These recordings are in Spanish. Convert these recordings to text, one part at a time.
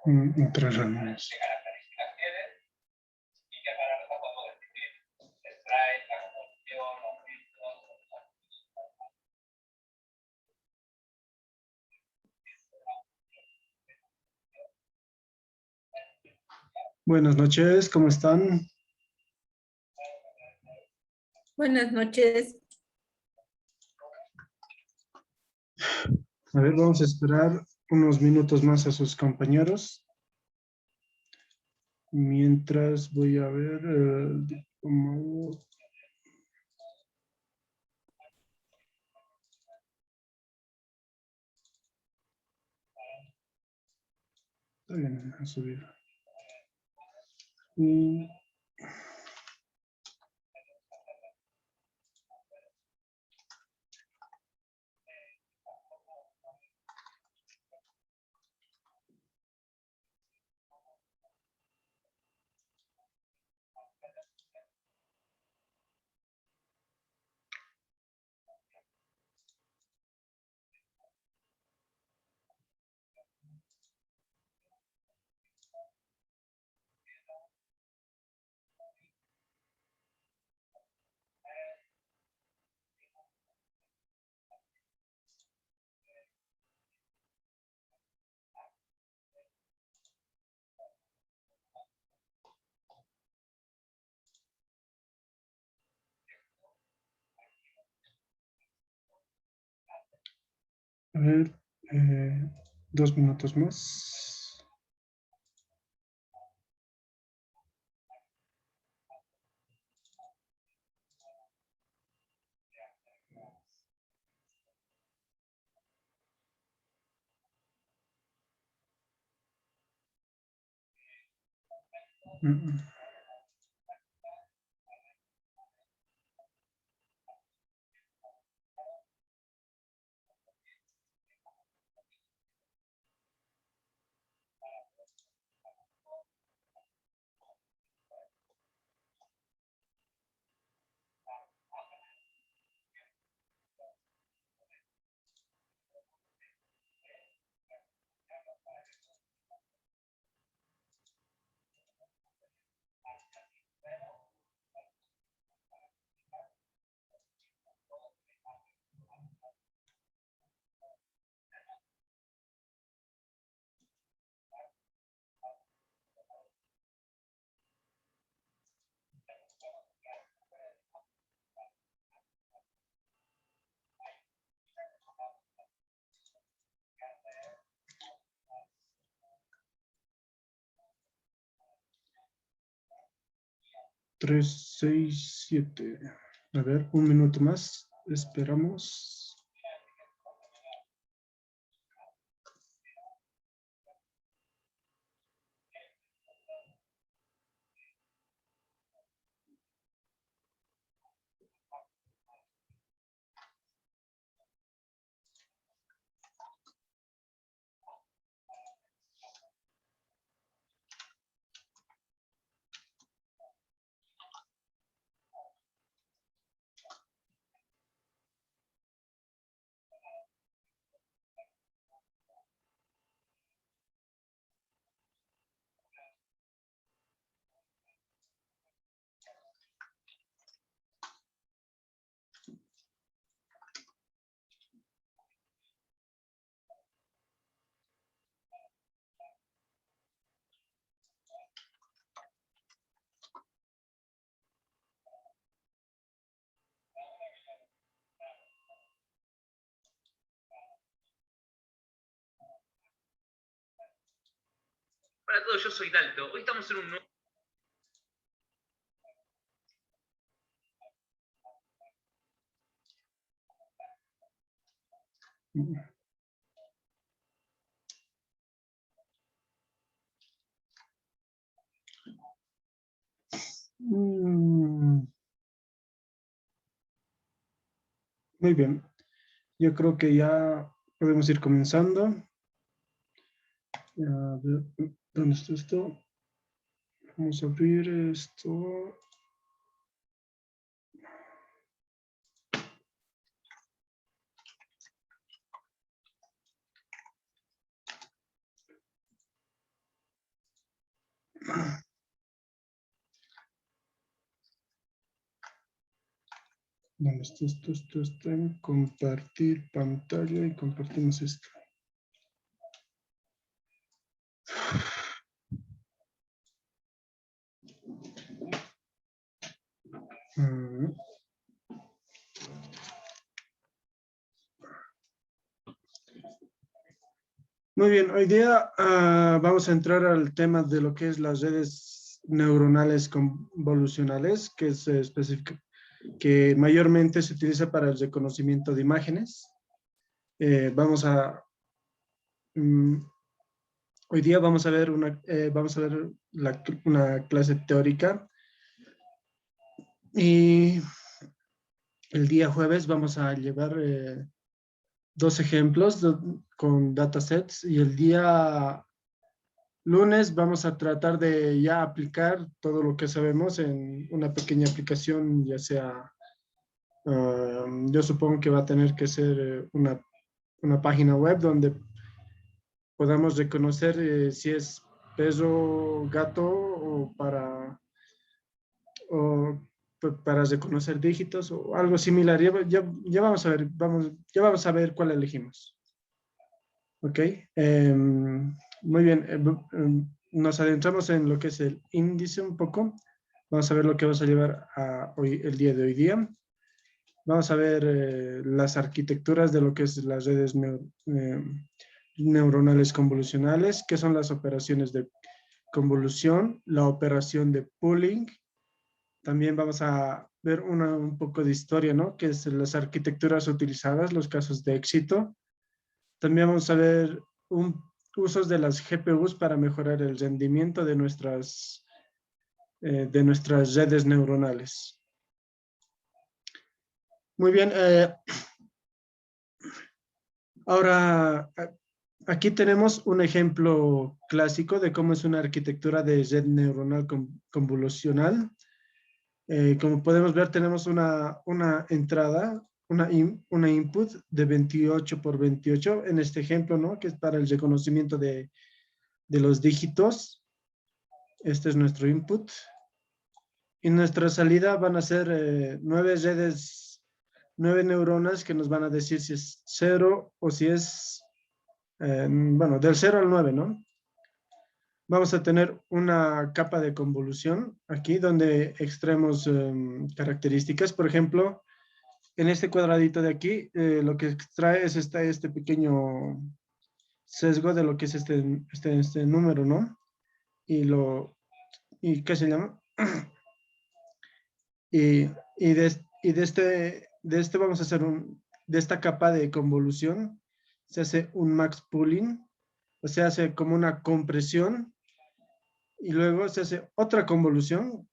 Entre reuniones. Buenas noches, ¿cómo están? Buenas noches. A ver, vamos a esperar unos minutos más a sus compañeros. Mientras voy a ver cómo... Está bien, a subir. Y... A ver, 2 minutos más. Mm, 3, 6, 7. A ver, 1 minuto más. Esperamos. Hola a todos, yo soy Dalto. Hoy estamos en un nuevo... Mm, Muy bien. Yo creo que ya podemos ir comenzando. A ver, ¿dónde está esto? Vamos a abrir esto. ¿Dónde está esto? Esto está en compartir pantalla y compartimos esto. Muy bien, hoy día vamos a entrar al tema de lo que es las redes neuronales convolucionales, que es específico, que mayormente se utiliza para el reconocimiento de imágenes. Hoy día vamos a ver una clase teórica y el día jueves vamos a llevar 2 ejemplos con datasets y el día lunes vamos a tratar de ya aplicar todo lo que sabemos en una pequeña aplicación, ya sea, yo supongo que va a tener que ser una página web donde podamos reconocer si es perro, gato para reconocer dígitos o algo similar. Ya vamos a ver, ya vamos a ver cuál elegimos. Ok. Muy bien. Nos adentramos en lo que es el índice un poco. Vamos a ver lo que vamos a llevar el día de hoy día. Vamos a ver las arquitecturas de lo que es las redes neuronales convolucionales, qué son las operaciones de convolución, la operación de pooling. También vamos a ver un poco de historia, ¿no? Que es las arquitecturas utilizadas, los casos de éxito. También vamos a ver usos de las GPUs para mejorar el rendimiento de nuestras redes neuronales. Muy bien. Ahora, aquí tenemos un ejemplo clásico de cómo es una arquitectura de red neuronal convolucional. Como podemos ver, tenemos una entrada, una input de 28 por 28 en este ejemplo, ¿no? Que es para el reconocimiento de los dígitos. Este es nuestro input. Y nuestra salida van a ser 9 neuronas que nos van a decir si es 0 o si es, bueno, del 0 al 9, ¿no? Vamos a tener una capa de convolución aquí donde extraemos características. Por ejemplo, en este cuadradito de aquí, lo que extrae es este pequeño sesgo de lo que es este número, ¿no? ¿Y qué se llama? Y de este vamos a hacer de esta capa de convolución, se hace un max pooling, o sea, hace como una compresión, y luego se hace otra convolución,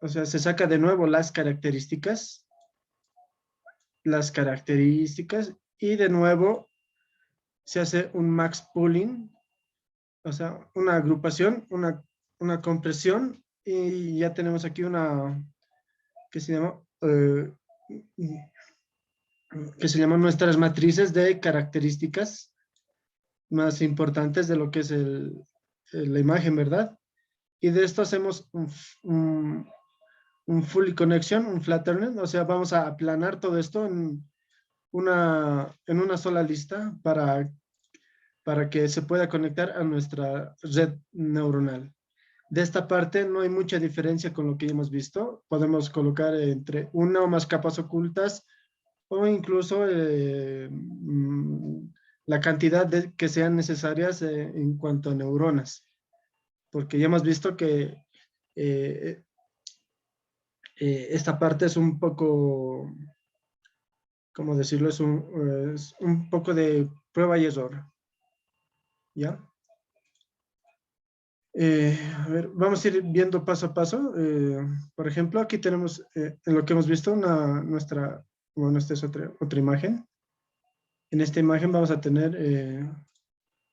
o sea, se saca de nuevo las características, y de nuevo se hace un max pooling, o sea, una agrupación, una compresión, y ya tenemos aquí que se llama, nuestras matrices de características más importantes de lo que es la imagen, ¿verdad? Y de esto hacemos un fully connection, un flattening, o sea, vamos a aplanar todo esto en una sola lista para que se pueda conectar a nuestra red neuronal. De esta parte no hay mucha diferencia con lo que ya hemos visto. Podemos colocar entre una o más capas ocultas o incluso la cantidad que sean necesarias en cuanto a neuronas. Porque ya hemos visto que esta parte es un poco, ¿cómo decirlo? Es un poco de prueba y error. ¿Ya? A ver, vamos a ir viendo paso a paso. Por ejemplo, aquí tenemos en lo que hemos visto bueno, esta es otra imagen. En esta imagen vamos a tener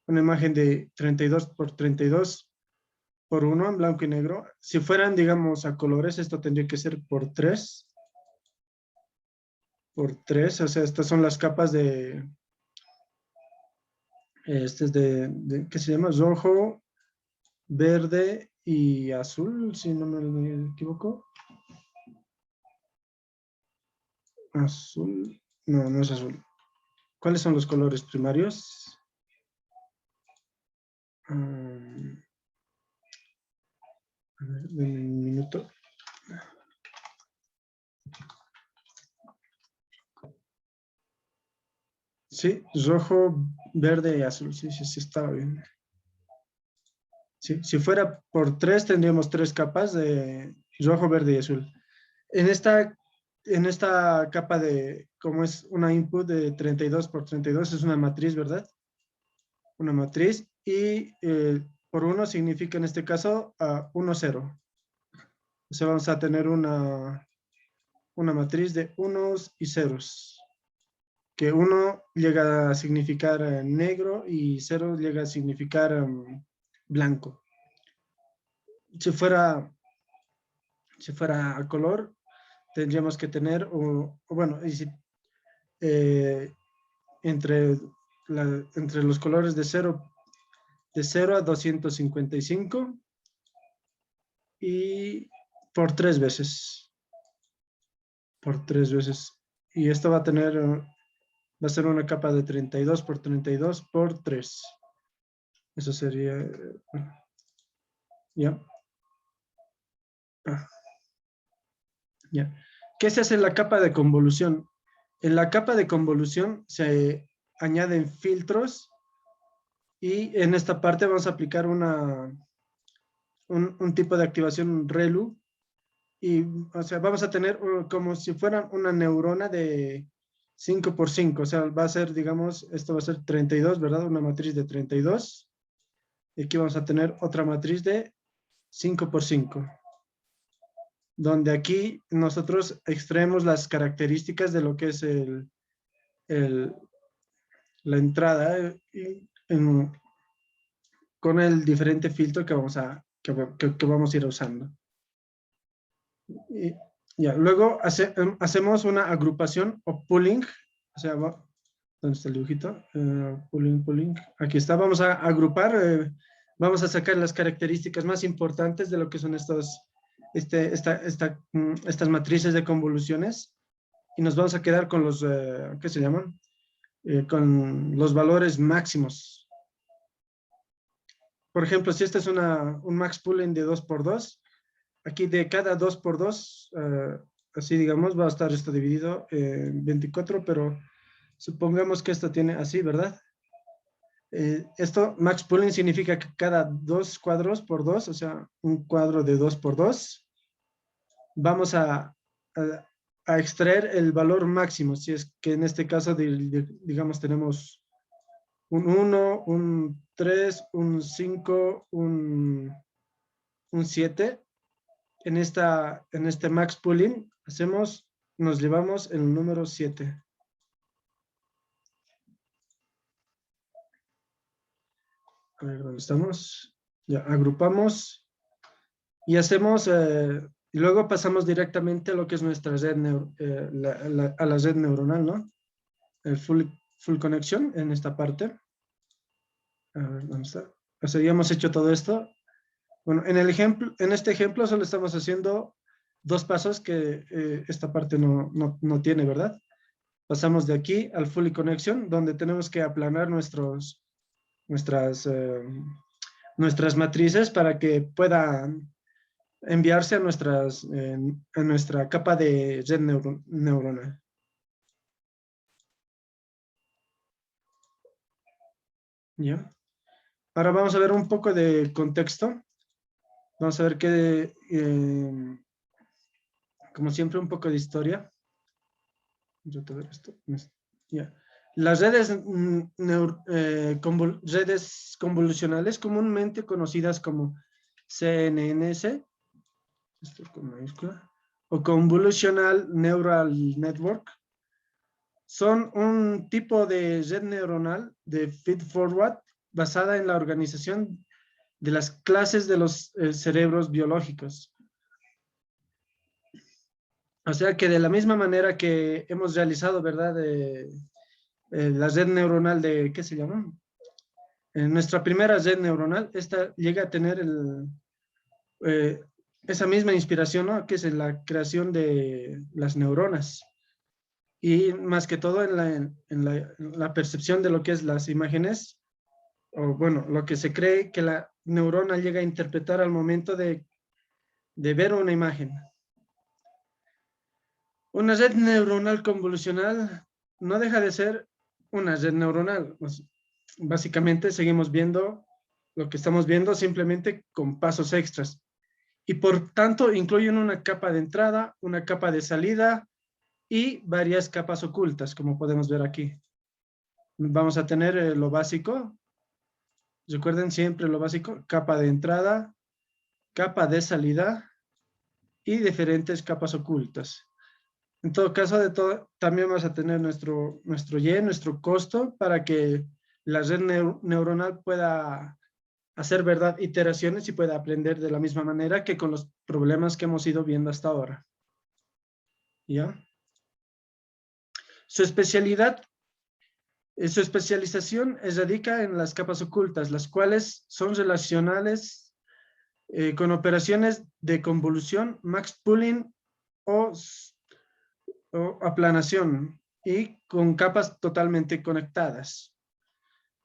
una imagen de 32 por 32 por 1 en blanco y negro. Si fueran, digamos, a colores, esto tendría que ser por 3. Por 3, o sea, estas son las capas este es ¿qué se llama? Rojo, verde y azul, si no me equivoco. Azul, no, no es azul. ¿Cuáles son los colores primarios? A ver, denme un minuto. Sí, rojo, verde y azul. Sí, sí, sí, estaba bien. Sí, si fuera por 3, tendríamos 3 capas de rojo, verde y azul. En esta capa de, como es una input de 32 por 32, es una matriz, ¿verdad? Una matriz. Y por 1 significa en este caso 1, 0. O sea, vamos a tener una matriz de unos y ceros. Que 1 llega a significar negro y 0 llega a significar blanco. Si fuera a color, tendríamos que tener, bueno, y si, entre, entre los colores de 0 a 255 y por 3 veces. Por 3 veces. Y esto va a tener, va a ser una capa de 32 por 32 por 3. Eso sería, bueno, ya. Ya. ¿Qué se hace en la capa de convolución? En la capa de convolución se añaden filtros y en esta parte vamos a aplicar un tipo de activación ReLU y, o sea, vamos a tener como si fuera una neurona de 5 por 5, o sea, va a ser, digamos, esto va a ser 32, ¿verdad? Una matriz de 32. Y aquí vamos a tener otra matriz de 5 por 5. Donde aquí nosotros extraemos las características de lo que es la entrada con el diferente filtro que vamos a ir usando. Y ya, luego hacemos una agrupación o pooling, o sea, ¿dónde está el dibujito? Pooling. Aquí está, vamos a agrupar, vamos a sacar las características más importantes de lo que son estas matrices de convoluciones y nos vamos a quedar con los, ¿qué se llaman? Con los valores máximos. Por ejemplo, si este es un max pooling de 2x2, aquí de cada 2x2, así digamos, va a estar esto dividido en 24, pero supongamos que esto tiene así, ¿verdad? Esto, max pooling, significa que cada 2 cuadros por 2, o sea, un cuadro de 2x2, vamos a extraer el valor máximo, si es que en este caso, digamos, tenemos un 1, un 3, un 5, un 7. En este max pooling nos llevamos el número 7. A ver, ¿dónde estamos? Ya, agrupamos y hacemos, y luego pasamos directamente a lo que es nuestra red, a la red neuronal, ¿no? El full connection en esta parte. A ver, ¿dónde está? O sea, ya hemos hecho todo esto. Bueno, en este ejemplo solo estamos haciendo 2 pasos que esta parte no tiene, ¿verdad? Pasamos de aquí al fully connection, donde tenemos que aplanar nuestras matrices para que puedan enviarse a nuestra capa de red neuronal. ¿Ya? Ahora vamos a ver un poco de contexto. Vamos a ver como siempre, un poco de historia. Ya. Las redes convolucionales, comúnmente conocidas como CNNs, esto con mayúscula, o Convolutional Neural Network, son un tipo de red neuronal de feed-forward basada en la organización de las clases de los cerebros biológicos. O sea que de la misma manera que hemos realizado, ¿verdad? La red neuronal de, ¿qué se llama? En nuestra primera red neuronal, esta llega a tener esa misma inspiración, ¿no? Que es en la creación de las neuronas. Y más que todo en la percepción de lo que es las imágenes, o bueno, lo que se cree que la neurona llega a interpretar al momento de ver una imagen. Una red neuronal convolucional no deja de ser una red neuronal. Pues, básicamente seguimos viendo lo que estamos viendo simplemente con pasos extras. Y por tanto incluyen una capa de entrada, una capa de salida y varias capas ocultas, como podemos ver aquí. Vamos a tener lo básico. Recuerden siempre lo básico: capa de entrada, capa de salida y diferentes capas ocultas. En todo caso, también vamos a tener nuestro Y, nuestro costo, para que la red neuronal pueda hacer, ¿verdad?, iteraciones y pueda aprender de la misma manera que con los problemas que hemos ido viendo hasta ahora. ¿Ya? Su especialidad, su especialización radica en las capas ocultas, las cuales son relacionales con operaciones de convolución, max pooling o aplanación, y con capas totalmente conectadas.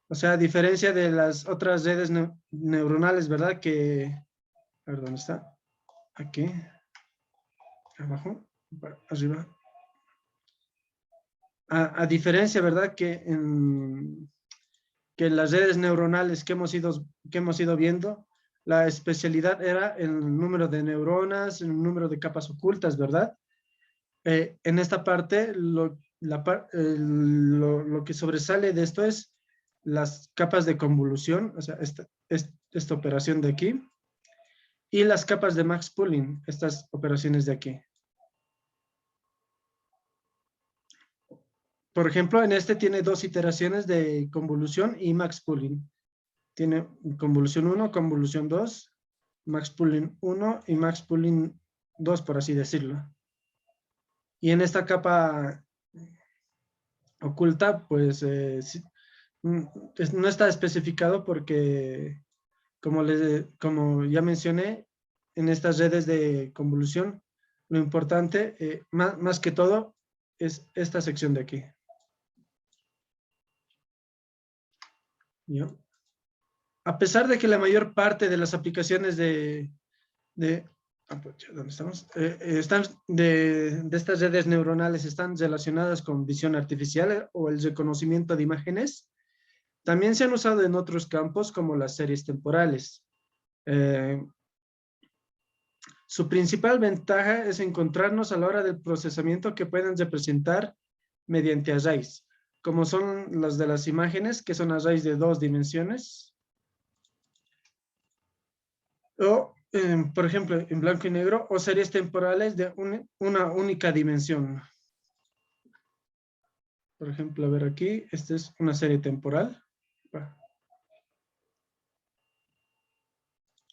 O sea, a diferencia de las otras redes neuronales, ¿verdad? A ver, ¿dónde está? Aquí, abajo, arriba. A diferencia, ¿verdad? Que en las redes neuronales que hemos ido viendo, la especialidad era el número de neuronas, el número de capas ocultas, ¿verdad? En esta parte, lo que sobresale de esto es las capas de convolución, o sea, esta operación de aquí, y las capas de max pooling, estas operaciones de aquí. Por ejemplo, en este tiene dos iteraciones de convolución y max pooling. Tiene convolución 1, convolución 2, max pooling 1 y max pooling 2, por así decirlo. Y en esta capa oculta, pues no está especificado porque, como ya mencioné, en estas redes de convolución, lo importante, más que todo, es esta sección de aquí. ¿Ya? A pesar de que la mayor parte de las aplicaciones ¿dónde estamos? De estas redes neuronales están relacionadas con visión artificial o el reconocimiento de imágenes, también se han usado en otros campos como las series temporales. Su principal ventaja es encontrarnos a la hora del procesamiento que pueden representar mediante arrays, como son las de las imágenes, que son arrays de 2 dimensiones, o, por ejemplo, en blanco y negro, o series temporales de una única dimensión. Por ejemplo, a ver aquí, esta es una serie temporal.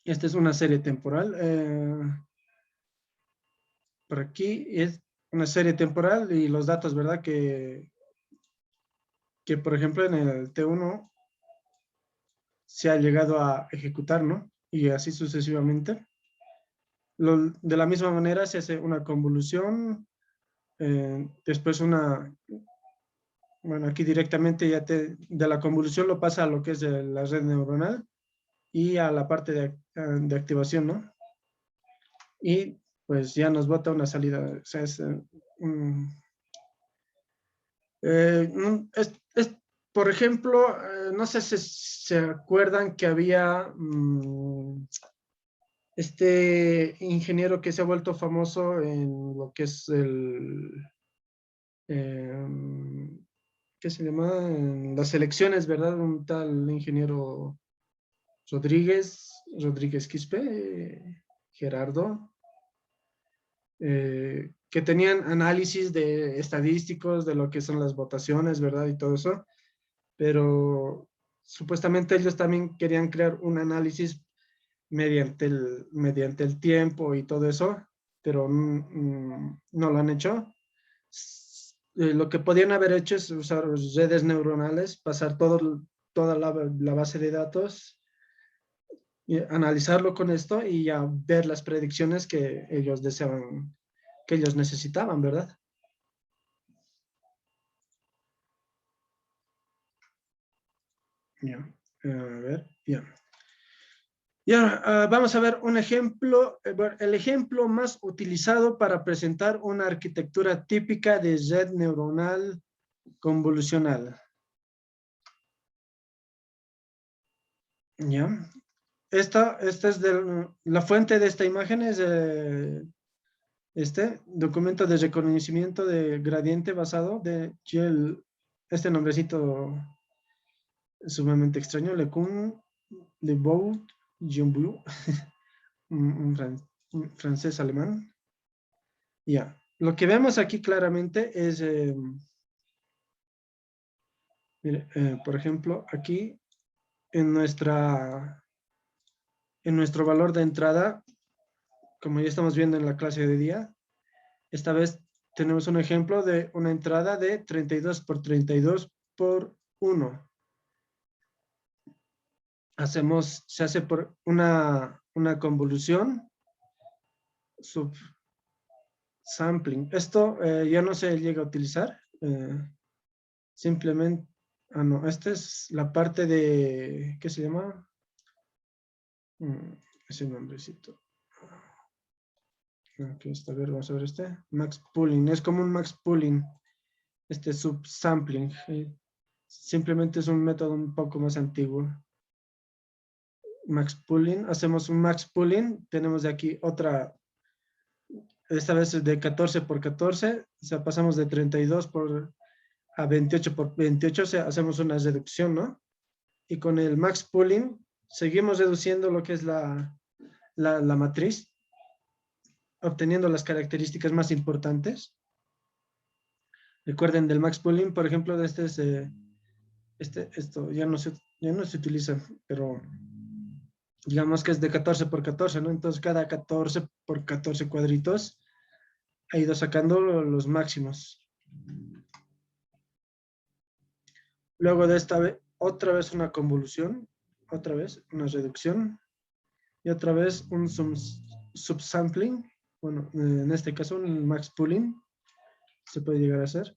Esta es una serie temporal. Por aquí es una serie temporal y los datos, ¿verdad? Que por ejemplo en el T1 se ha llegado a ejecutar, ¿no? Y así sucesivamente. De la misma manera se hace una convolución, después bueno, aquí directamente ya de la convolución lo pasa a lo que es de la red neuronal y a la parte de activación, ¿no? Y pues ya nos bota una salida. O sea, por ejemplo, no sé si se acuerdan que había este ingeniero que se ha vuelto famoso en lo que es ¿qué se llama? En las elecciones, ¿verdad? Un tal ingeniero Rodríguez Quispe, Gerardo, que tenían análisis de estadísticos de lo que son las votaciones, ¿verdad? Y todo eso, pero supuestamente ellos también querían crear un análisis mediante el tiempo y todo eso, pero no lo han hecho. Lo que podían haber hecho es usar redes neuronales, pasar toda la base de datos y analizarlo con esto y ya ver las predicciones que ellos deseaban, que ellos necesitaban, ¿verdad? Ya, a ver, ya. Y ahora vamos a ver un ejemplo, bueno, el ejemplo más utilizado para presentar una arquitectura típica de red neuronal convolucional. Ya. Esta es la fuente de esta imagen es este documento de reconocimiento de gradiente basado de este nombrecito sumamente extraño, LeCun de Bout Jean-Blou, un francés alemán. Ya, lo que vemos aquí claramente es, mire, por ejemplo, aquí en nuestro valor de entrada, como ya estamos viendo en la clase de día, esta vez tenemos un ejemplo de una entrada de 32 por 32 por 1. Se hace por una convolución subsampling. Esto ya no se llega a utilizar. Simplemente, no, esta es la parte de, ¿qué se llama? Ese nombrecito. Aquí está, a ver, vamos a ver este. Max Pooling, es como un Max Pooling, este subsampling. Simplemente es un método un poco más antiguo. Max Pooling, hacemos un Max Pooling, tenemos de aquí otra, esta vez es de 14 por 14, o sea, pasamos de 32 a 28 por 28, o sea, hacemos una reducción, ¿no? Y con el Max Pooling seguimos reduciendo lo que es la matriz, obteniendo las características más importantes. Recuerden del Max Pooling, por ejemplo, de esto ya no se utiliza, pero digamos que es de 14 por 14, ¿no? Entonces cada 14 por 14 cuadritos ha ido sacando los máximos. Luego de esta vez, otra vez una convolución, otra vez una reducción y otra vez un subsampling. Bueno, en este caso un max pooling se puede llegar a hacer.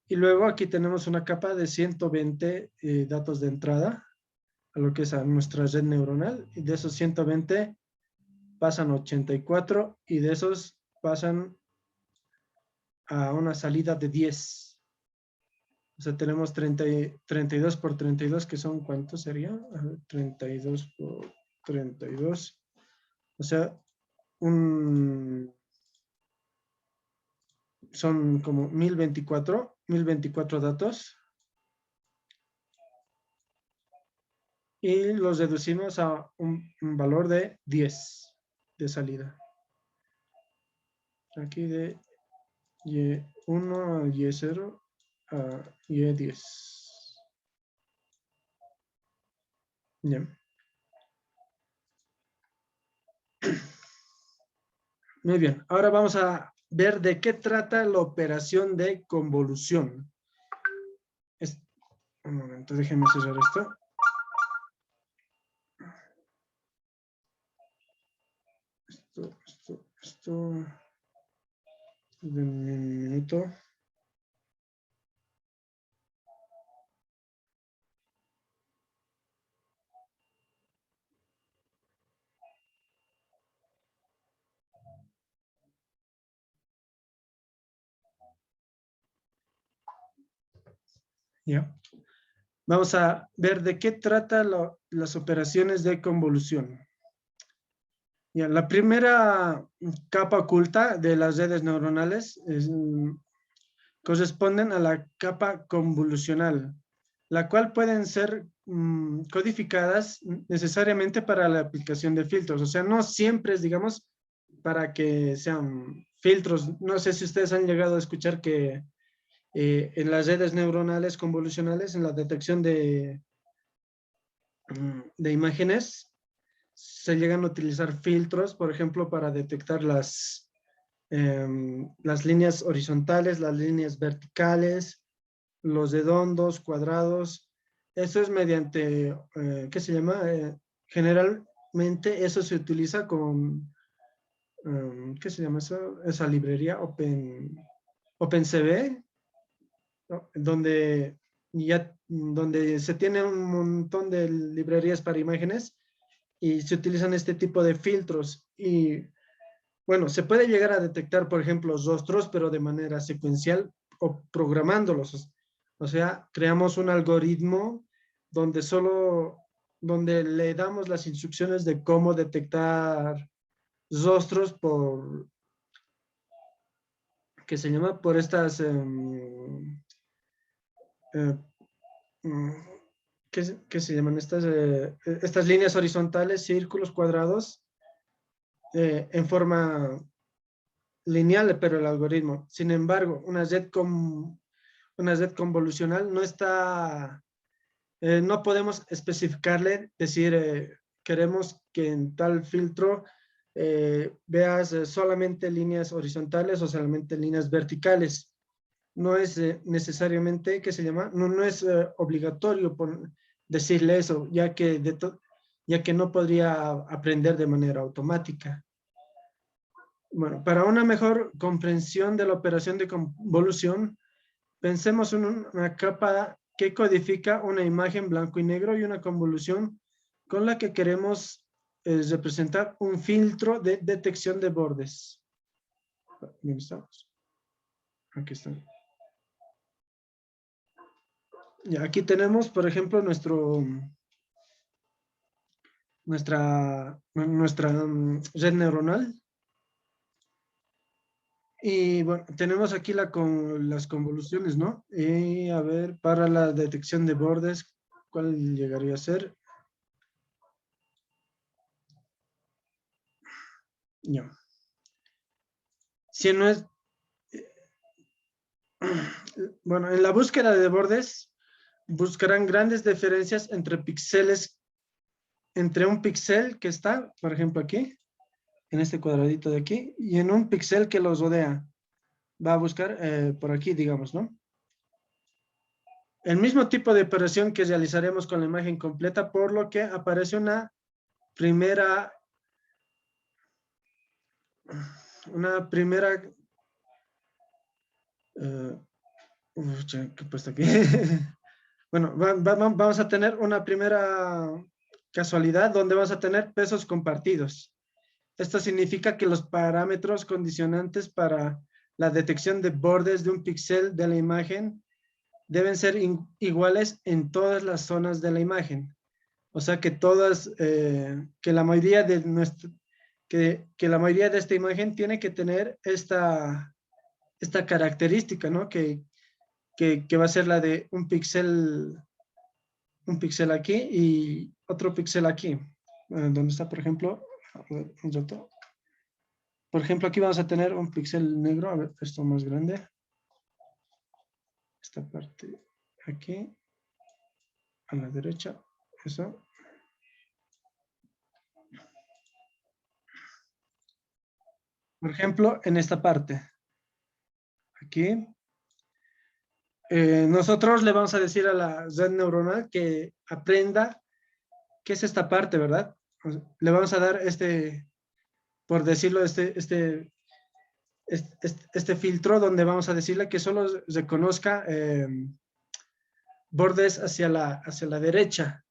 Y luego aquí tenemos una capa de 120 datos de entrada a lo que es a nuestra red neuronal, y de esos 120 pasan 84 y de esos pasan a una salida de 10. O sea, tenemos 32 por 32, que son, ¿cuántos sería? 32 por 32. O sea, son como 1024 datos. Y los reducimos a un valor de 10 de salida. Aquí de Y1 a Y0 a Y10. Bien. Muy bien. Ahora vamos a ver de qué trata la operación de convolución. Un momento, déjenme cerrar esto. Esto. De un minuto. Ya. Vamos a ver de qué trata las operaciones de convolución. Ya, la primera capa oculta de las redes neuronales corresponden a la capa convolucional, la cual pueden ser codificadas necesariamente para la aplicación de filtros. O sea, no siempre es, digamos, para que sean filtros. No sé si ustedes han llegado a escuchar que en las redes neuronales convolucionales, en la detección de imágenes, se llegan a utilizar filtros, por ejemplo, para detectar las líneas horizontales, las líneas verticales, los redondos, cuadrados. Eso es mediante, ¿qué se llama? normalmente eso se utiliza con, ¿qué se llama eso? Esa librería OpenCV, ¿no? Donde se tiene un montón de librerías para imágenes y se utilizan este tipo de filtros. Y bueno, se puede llegar a detectar, por ejemplo, rostros, pero de manera secuencial o programándolos. O sea, creamos un algoritmo donde donde le damos las instrucciones de cómo detectar rostros que se llama por estas, eh, mm, ¿qué se llaman? Estas líneas horizontales, círculos, cuadrados, en forma lineal, pero el algoritmo. Sin embargo, una red convolucional no está, no podemos especificarle, decir, queremos que en tal filtro veas solamente líneas horizontales o solamente líneas verticales. No es necesariamente, ¿qué se llama? No es obligatorio decirle eso, ya que no podría aprender de manera automática. Bueno, para una mejor comprensión de la operación de convolución, pensemos en una capa que codifica una imagen blanco y negro y una convolución con la que queremos representar un filtro de detección de bordes. ¿Dónde estamos? Aquí están. Ya, aquí tenemos, por ejemplo, nuestra red neuronal. Y bueno, tenemos aquí las convoluciones, ¿no? Y a ver, para la detección de bordes, ¿cuál llegaría a ser? Ya. Si no es, bueno, en la búsqueda de bordes, buscarán grandes diferencias entre píxeles, entre un píxel que está, por ejemplo, aquí, en este cuadradito de aquí, y en un píxel que los rodea. Va a buscar por aquí, digamos, ¿no? El mismo tipo de operación que realizaremos con la imagen completa, por lo que aparece primera, una primera, ¿qué he puesto aquí? Bueno, vamos a tener una primera casualidad donde vamos a tener pesos compartidos. Esto significa que los parámetros condicionantes para la detección de bordes de un píxel de la imagen deben ser iguales en todas las zonas de la imagen. O sea que que la mayoría que la mayoría de esta imagen tiene que tener esta característica, ¿no? Que va a ser la de un píxel aquí y otro píxel aquí. ¿Dónde está, por ejemplo? Un rato. Por ejemplo, aquí vamos a tener un píxel negro. A ver, esto más grande. Esta parte aquí. A la derecha. Eso. Por ejemplo, en esta parte. Aquí. Nosotros le vamos a decir a la red neuronal que aprenda qué es esta parte, ¿verdad? Le vamos a dar por decirlo, este filtro donde vamos a decirle que solo reconozca bordes hacia la derecha.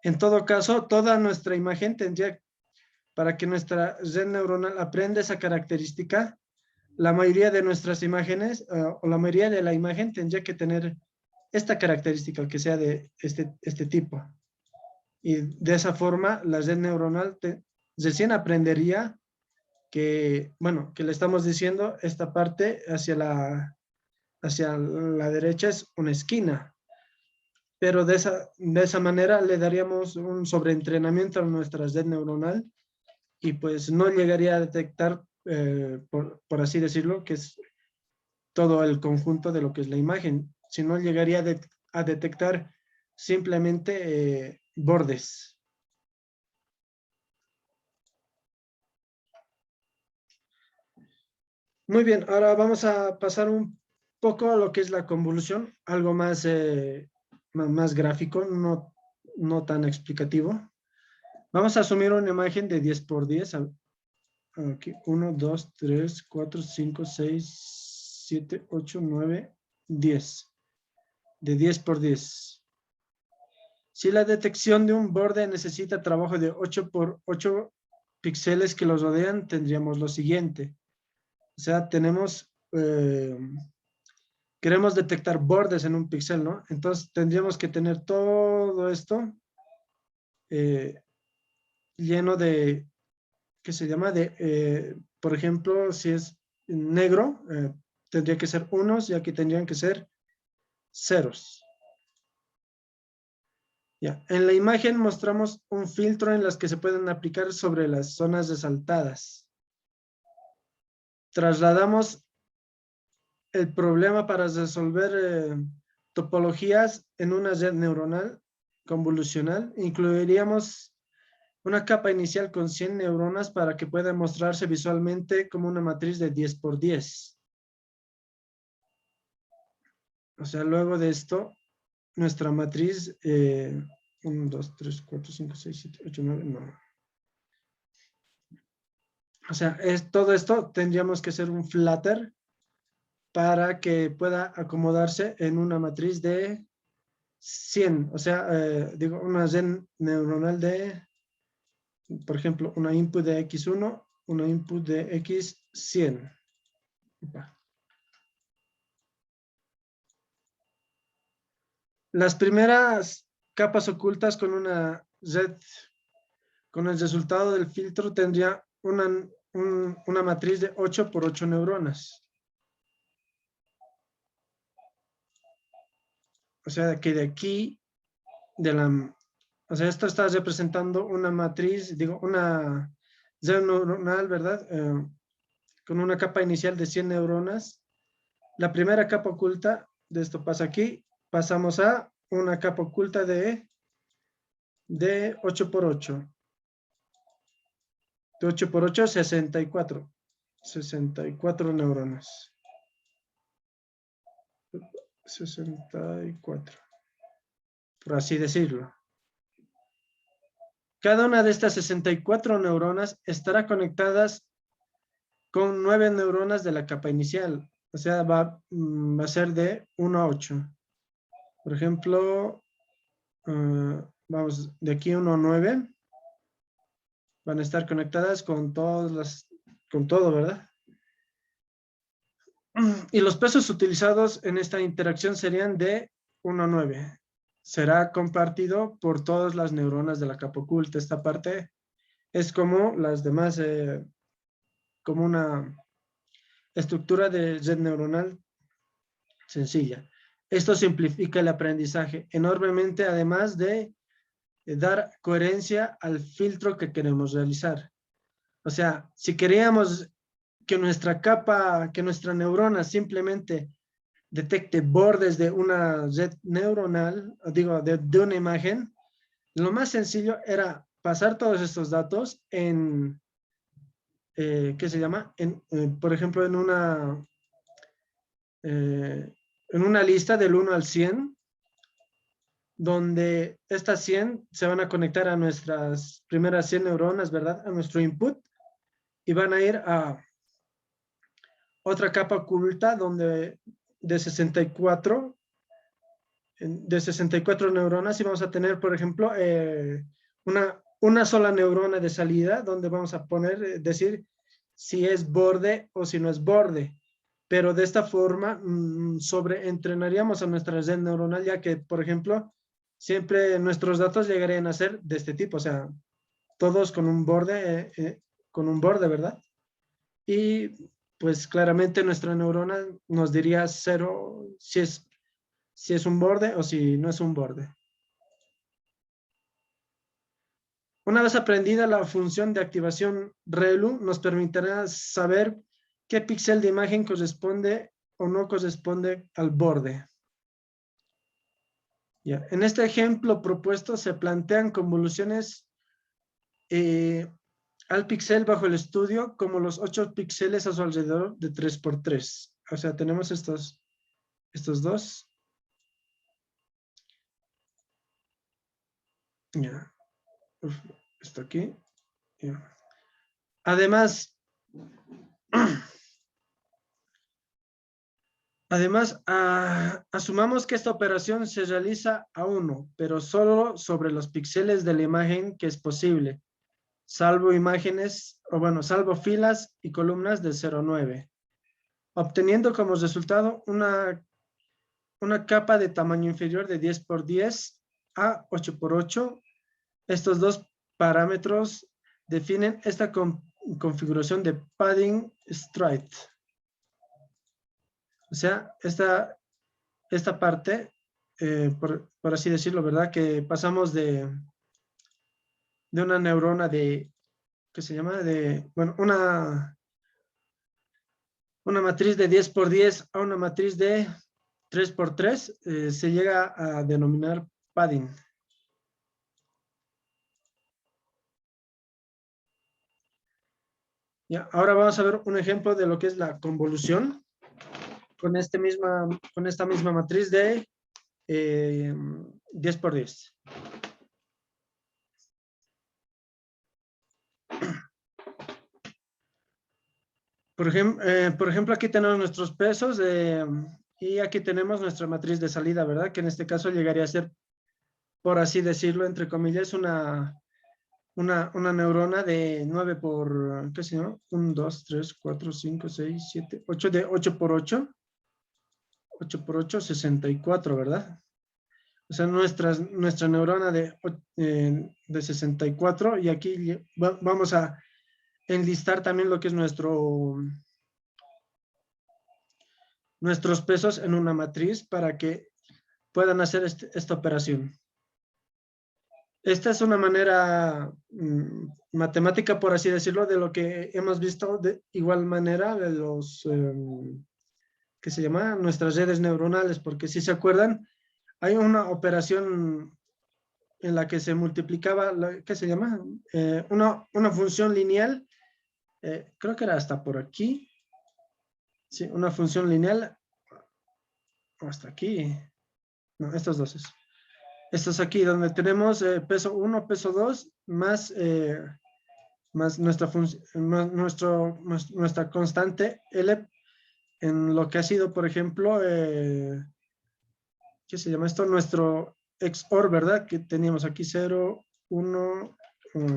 En todo caso, toda nuestra imagen tendría, para que nuestra red neuronal aprenda esa característica, la mayoría de nuestras imágenes o la mayoría de la imagen tendría que tener esta característica, que sea de este tipo. Y de esa forma, la red neuronal recién aprendería bueno, que le estamos diciendo esta parte hacia la derecha es una esquina. Pero de esa manera le daríamos un sobreentrenamiento a nuestra red neuronal y pues no llegaría a detectar, por así decirlo, que es todo el conjunto de lo que es la imagen, sino llegaría a detectar simplemente bordes. Muy bien, ahora vamos a pasar un poco a lo que es la convolución, algo más gráfico, no tan explicativo. Vamos a asumir una imagen de 10 por 10. Aquí, 1, 2, 3, 4, 5, 6, 7, 8, 9, 10. De 10 por 10. Si la detección de un borde necesita trabajo de 8 por 8 píxeles que los rodean, tendríamos lo siguiente. O sea, queremos detectar bordes en un píxel, ¿no? Entonces tendríamos que tener todo esto lleno de, ¿qué se llama? Por ejemplo, si es negro, tendría que ser unos y aquí tendrían que ser ceros. Ya. En la imagen mostramos un filtro en las que se pueden aplicar sobre las zonas resaltadas. Trasladamos el problema para resolver topologías en una red neuronal convolucional. Incluiríamos una capa inicial con 100 neuronas para que pueda mostrarse visualmente como una matriz de 10 por 10. O sea, luego de esto, nuestra matriz, 1, 2, 3, 4, 5, 6, 7, 8, 9, no. O sea, todo esto tendríamos que hacer un flutter para que pueda acomodarse en una matriz de 100. O sea, digo, una red neuronal de, por ejemplo, una input de X1, una input de X100. Las primeras capas ocultas con una red, con el resultado del filtro, tendría una matriz de 8 por 8 neuronas. O sea, que de aquí, o sea, esto está representando una matriz, digo, una red neuronal, ¿verdad? Con una capa inicial de 100 neuronas. La primera capa oculta de esto pasa aquí. Pasamos a una capa oculta de 8 por 8. De 8 por 8, 64. 64 neuronas. 64. Por así decirlo. Cada una de estas 64 neuronas estará conectadas con 9 neuronas de la capa inicial. O sea, va a ser de 1 a 8. Por ejemplo, vamos de aquí 1 a 9. Van a estar conectadas con con todo, ¿verdad? Y los pesos utilizados en esta interacción serían de 1 a 9. Será compartido por todas las neuronas de la capa oculta. Esta parte es como las demás, como una estructura de red neuronal sencilla. Esto simplifica el aprendizaje enormemente, además de dar coherencia al filtro que queremos realizar. O sea, si queríamos que que nuestra neurona simplemente detecte bordes de una red neuronal, digo, de una imagen, lo más sencillo era pasar todos estos datos ¿qué se llama? Por ejemplo, en una lista del 1 al 100, donde estas 100 se van a conectar a nuestras primeras 100 neuronas, ¿verdad? A nuestro input, y van a ir a otra capa oculta donde de 64 neuronas, y vamos a tener, por ejemplo, una sola neurona de salida donde vamos a decir si es borde o si no es borde. Pero de esta forma sobreentrenaríamos a nuestra red neuronal, ya que, por ejemplo, siempre nuestros datos llegarían a ser de este tipo, o sea, todos con un borde, ¿verdad? Y pues claramente nuestra neurona nos diría cero si es un borde o si no es un borde. Una vez aprendida la función de activación ReLU, nos permitirá saber qué píxel de imagen corresponde o no corresponde al borde. Ya. En este ejemplo propuesto se plantean convoluciones al píxel bajo el estudio como los 8 píxeles a su alrededor de 3 por 3. O sea, tenemos estos dos. Ya. Esto aquí. Además, asumamos que esta operación se realiza a 1, pero solo sobre los píxeles de la imagen que es posible, salvo imágenes, o bueno, salvo filas y columnas de 0,9, obteniendo como resultado una capa de tamaño inferior de 10 por 10 a 8 por 8. Estos dos parámetros definen esta configuración de padding straight. O sea, esta parte, por así decirlo, ¿verdad? Que pasamos de una neurona ¿qué se llama? Bueno, una matriz de 10 por 10 a una matriz de 3 por 3, se llega a denominar padding. Ya, ahora vamos a ver un ejemplo de lo que es la convolución con esta misma matriz de 10 por 10. Por ejemplo, aquí tenemos nuestros pesos y aquí tenemos nuestra matriz de salida, ¿verdad? Que en este caso llegaría a ser, por así decirlo, entre comillas, una neurona de 9 por, ¿qué se llama? 1, 2, 3, 4, 5, 6, 7, 8, de 8 por 8. 8 por 8, 64, ¿verdad? O sea, nuestra neurona de 64, y aquí vamos a enlistar también lo que es nuestros pesos en una matriz para que puedan hacer esta operación. Esta es una manera matemática, por así decirlo, de lo que hemos visto de igual manera de los, ¿qué se llama? Nuestras redes neuronales, porque si se acuerdan, hay una operación en la que se multiplicaba, ¿qué se llama? Una función lineal, creo que era hasta por aquí. Sí, una función lineal, hasta aquí. No, estos dos es. Estos aquí, donde tenemos peso 1, peso 2, más nuestra constante L, en lo que ha sido, por ejemplo, ¿qué se llama esto? Nuestro XOR, ¿verdad? Que teníamos aquí 0, 1,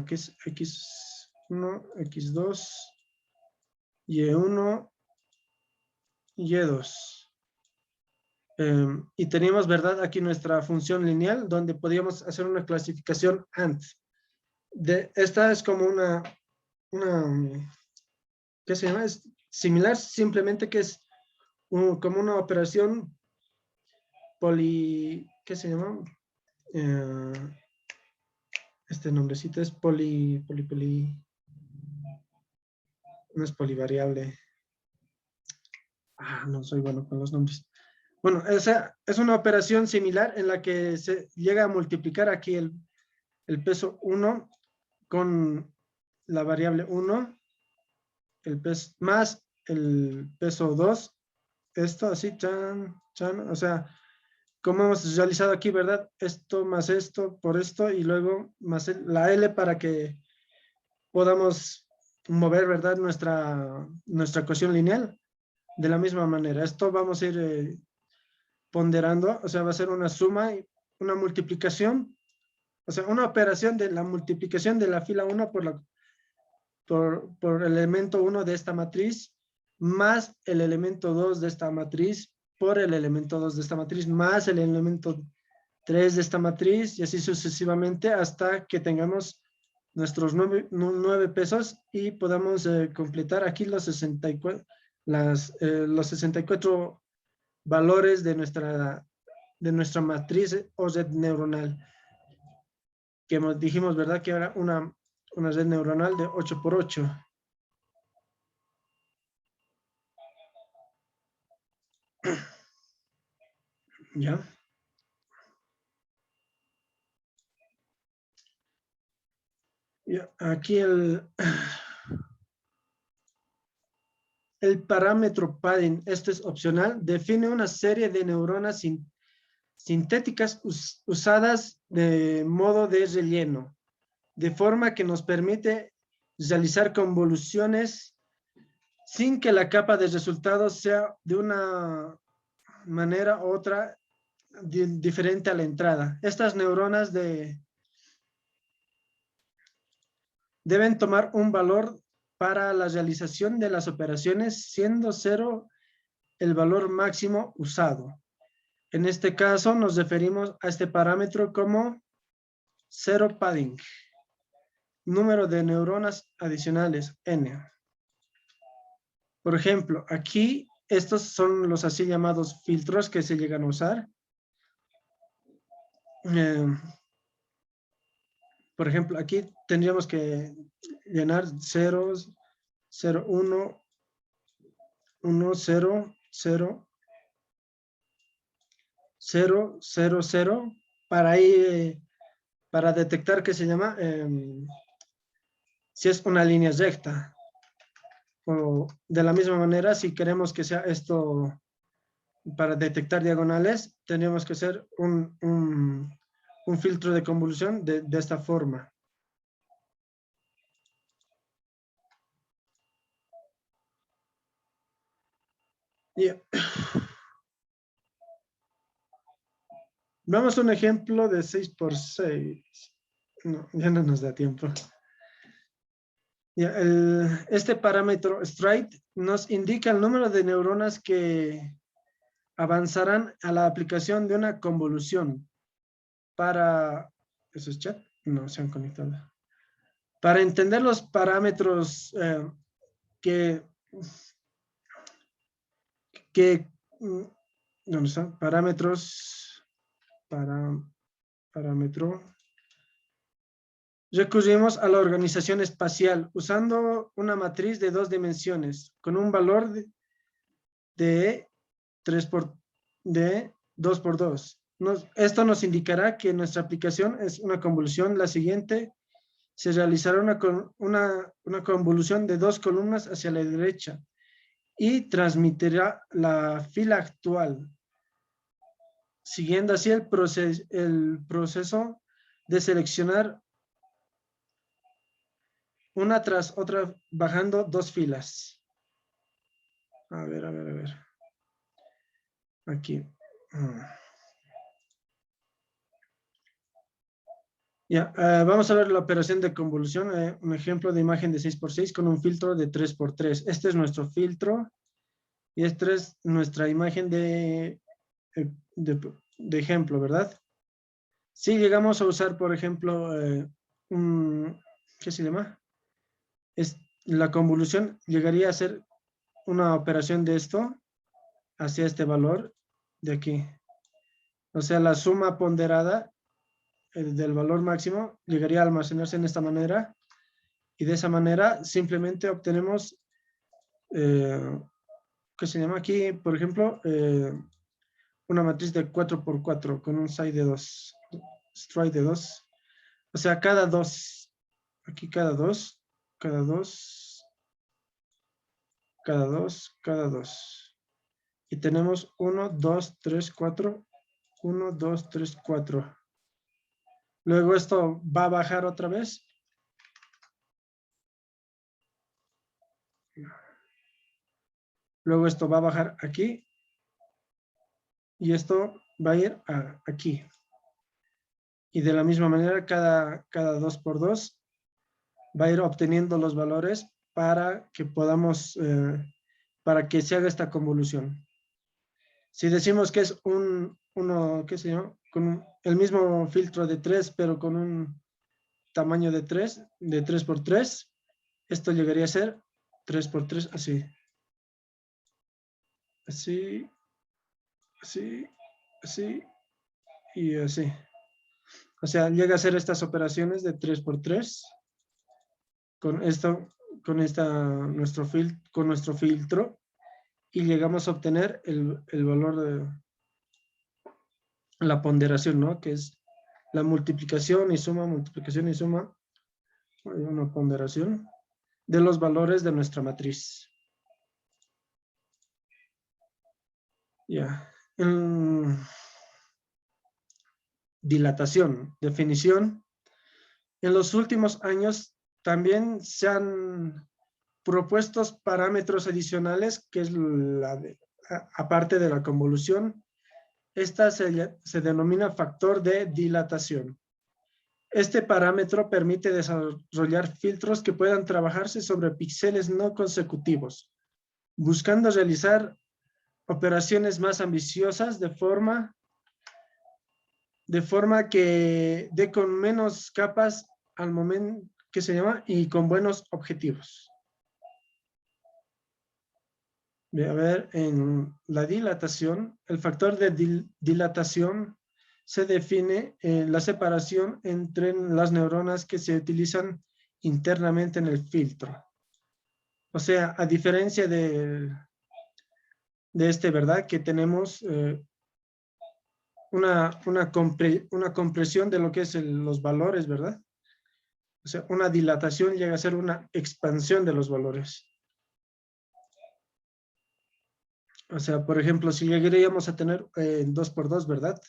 que es X1, X2, Y1, Y2. Y teníamos, ¿verdad? Aquí nuestra función lineal, donde podíamos hacer una clasificación AND. Esta es como ¿qué se llama? Es similar, simplemente que es como una operación ¿qué se llama? Este nombrecito es no es polivariable. No soy bueno con los nombres. Bueno, esa es una operación similar en la que se llega a multiplicar aquí el peso 1 con la variable 1, el peso más el peso 2, esto así, o sea, como hemos realizado aquí, ¿verdad? Esto más esto por esto y luego más la L para que podamos mover, ¿verdad? Nuestra ecuación lineal. De la misma manera, esto vamos a ir ponderando, o sea, va a ser una suma y una multiplicación, o sea, una operación de la multiplicación de la fila 1 por el elemento 1 de esta matriz, más el elemento 2 de esta matriz, por el elemento 2 de esta matriz, más el elemento 3 de esta matriz, y así sucesivamente hasta que tengamos nuestros 9 pesos y podamos completar aquí los 64, los 64 valores de nuestra matriz o red neuronal, que dijimos, ¿verdad? Que era una red neuronal de 8 por 8. ¿Ya? Aquí el parámetro padding, esto es opcional, define una serie de neuronas sintéticas usadas de modo de relleno. de forma que nos permite realizar convoluciones sin que la capa de resultados sea de una manera u otra diferente a la entrada. Estas neuronas deben tomar un valor para la realización de las operaciones, siendo 0 el valor máximo usado. En este caso nos referimos a este parámetro como 0 padding. Número de neuronas adicionales, n. Por ejemplo, aquí estos son los así llamados filtros que se llegan a usar. Por ejemplo, aquí tendríamos que llenar ceros, 0, 1, 1, 0, 0, 0, 0, 0, para ahí, para detectar qué se llama, si es una línea recta. O de la misma manera, si queremos que sea esto para detectar diagonales, tendríamos que hacer un filtro de convolución de esta forma. Yeah. Vamos a un ejemplo de 6 por 6. No, ya no nos da tiempo. Este parámetro stride nos indica el número de neuronas que avanzarán a la aplicación de una convolución para... ¿Eso es chat? No, se han conectado. Para entender los parámetros ¿dónde están? Parámetro. Recurrimos a la organización espacial usando una matriz de 2 dimensiones con un valor de 2 por 2. Esto nos indicará que nuestra aplicación es una convolución. La siguiente se realizará una convolución de 2 columnas hacia la derecha y transmitirá la fila actual, siguiendo así el proceso de seleccionar una tras otra, bajando 2 filas. A ver. Aquí. Ya, vamos a ver la operación de convolución. Un ejemplo de imagen de 6 por 6 con un filtro de 3 por 3. Este es nuestro filtro y esta es nuestra imagen de ejemplo, ¿verdad? Si llegamos a usar, por ejemplo, ¿qué se llama? La convolución llegaría a ser una operación de esto hacia este valor de aquí. O sea, la suma ponderada del valor máximo llegaría a almacenarse en esta manera y de esa manera simplemente obtenemos, ¿qué se llama aquí? Por ejemplo, una matriz de 4 por 4 con un stride de 2. O sea, cada 2, aquí cada 2, cada 2, cada 2, cada 2. Y tenemos 1, 2, 3, 4, 1, 2, 3, 4. Luego esto va a bajar otra vez. Luego esto va a bajar aquí. Y esto va a ir aquí. Y de la misma manera, cada 2 por 2 va a ir obteniendo los valores para que podamos, para que se haga esta convolución. Si decimos que es ¿qué se llama? Con el mismo filtro de 3, pero con un tamaño de 3 por 3, esto llegaría a ser 3 por 3, así. Así, así, así y así. O sea, llega a ser estas operaciones de 3 por 3 con esto, con nuestro filtro y llegamos a obtener el valor de la ponderación, ¿no? Que es la multiplicación y suma, una ponderación de los valores de nuestra matriz. Ya. Dilatación, definición. en los últimos años también se han propuesto parámetros adicionales, que es aparte de la convolución. Esta se denomina factor de dilatación. Este parámetro permite desarrollar filtros que puedan trabajarse sobre píxeles no consecutivos, buscando realizar operaciones más ambiciosas de forma que dé con menos capas al momento que se llama y con buenos objetivos. A ver, en la dilatación, el factor de dilatación se define en la separación entre las neuronas que se utilizan internamente en el filtro. O sea, a diferencia de ¿verdad? Que tenemos una compresión de lo que es los valores, ¿verdad? O sea, una dilatación llega a ser una expansión de los valores. O sea, por ejemplo, si llegaríamos a tener 2×2, ¿verdad?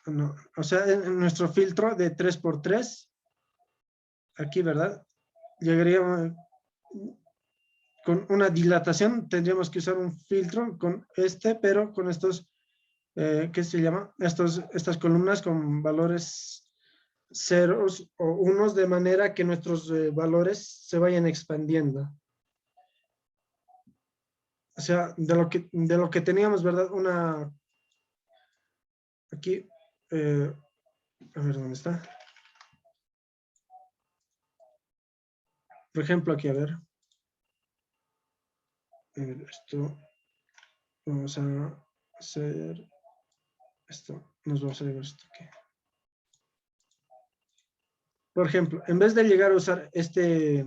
No, o sea, en nuestro filtro de 3×3, aquí, ¿verdad? Llegaríamos con una dilatación, tendríamos que usar un filtro con pero con estos, ¿qué se llama? Estas columnas con valores ceros o unos, de manera que nuestros valores se vayan expandiendo. O sea, de lo que teníamos, ¿verdad? Aquí, a ver, ¿dónde está? Por ejemplo, aquí, a ver. Esto, vamos a hacer esto, nos vamos a llevar esto aquí. Por ejemplo, en vez de llegar a usar este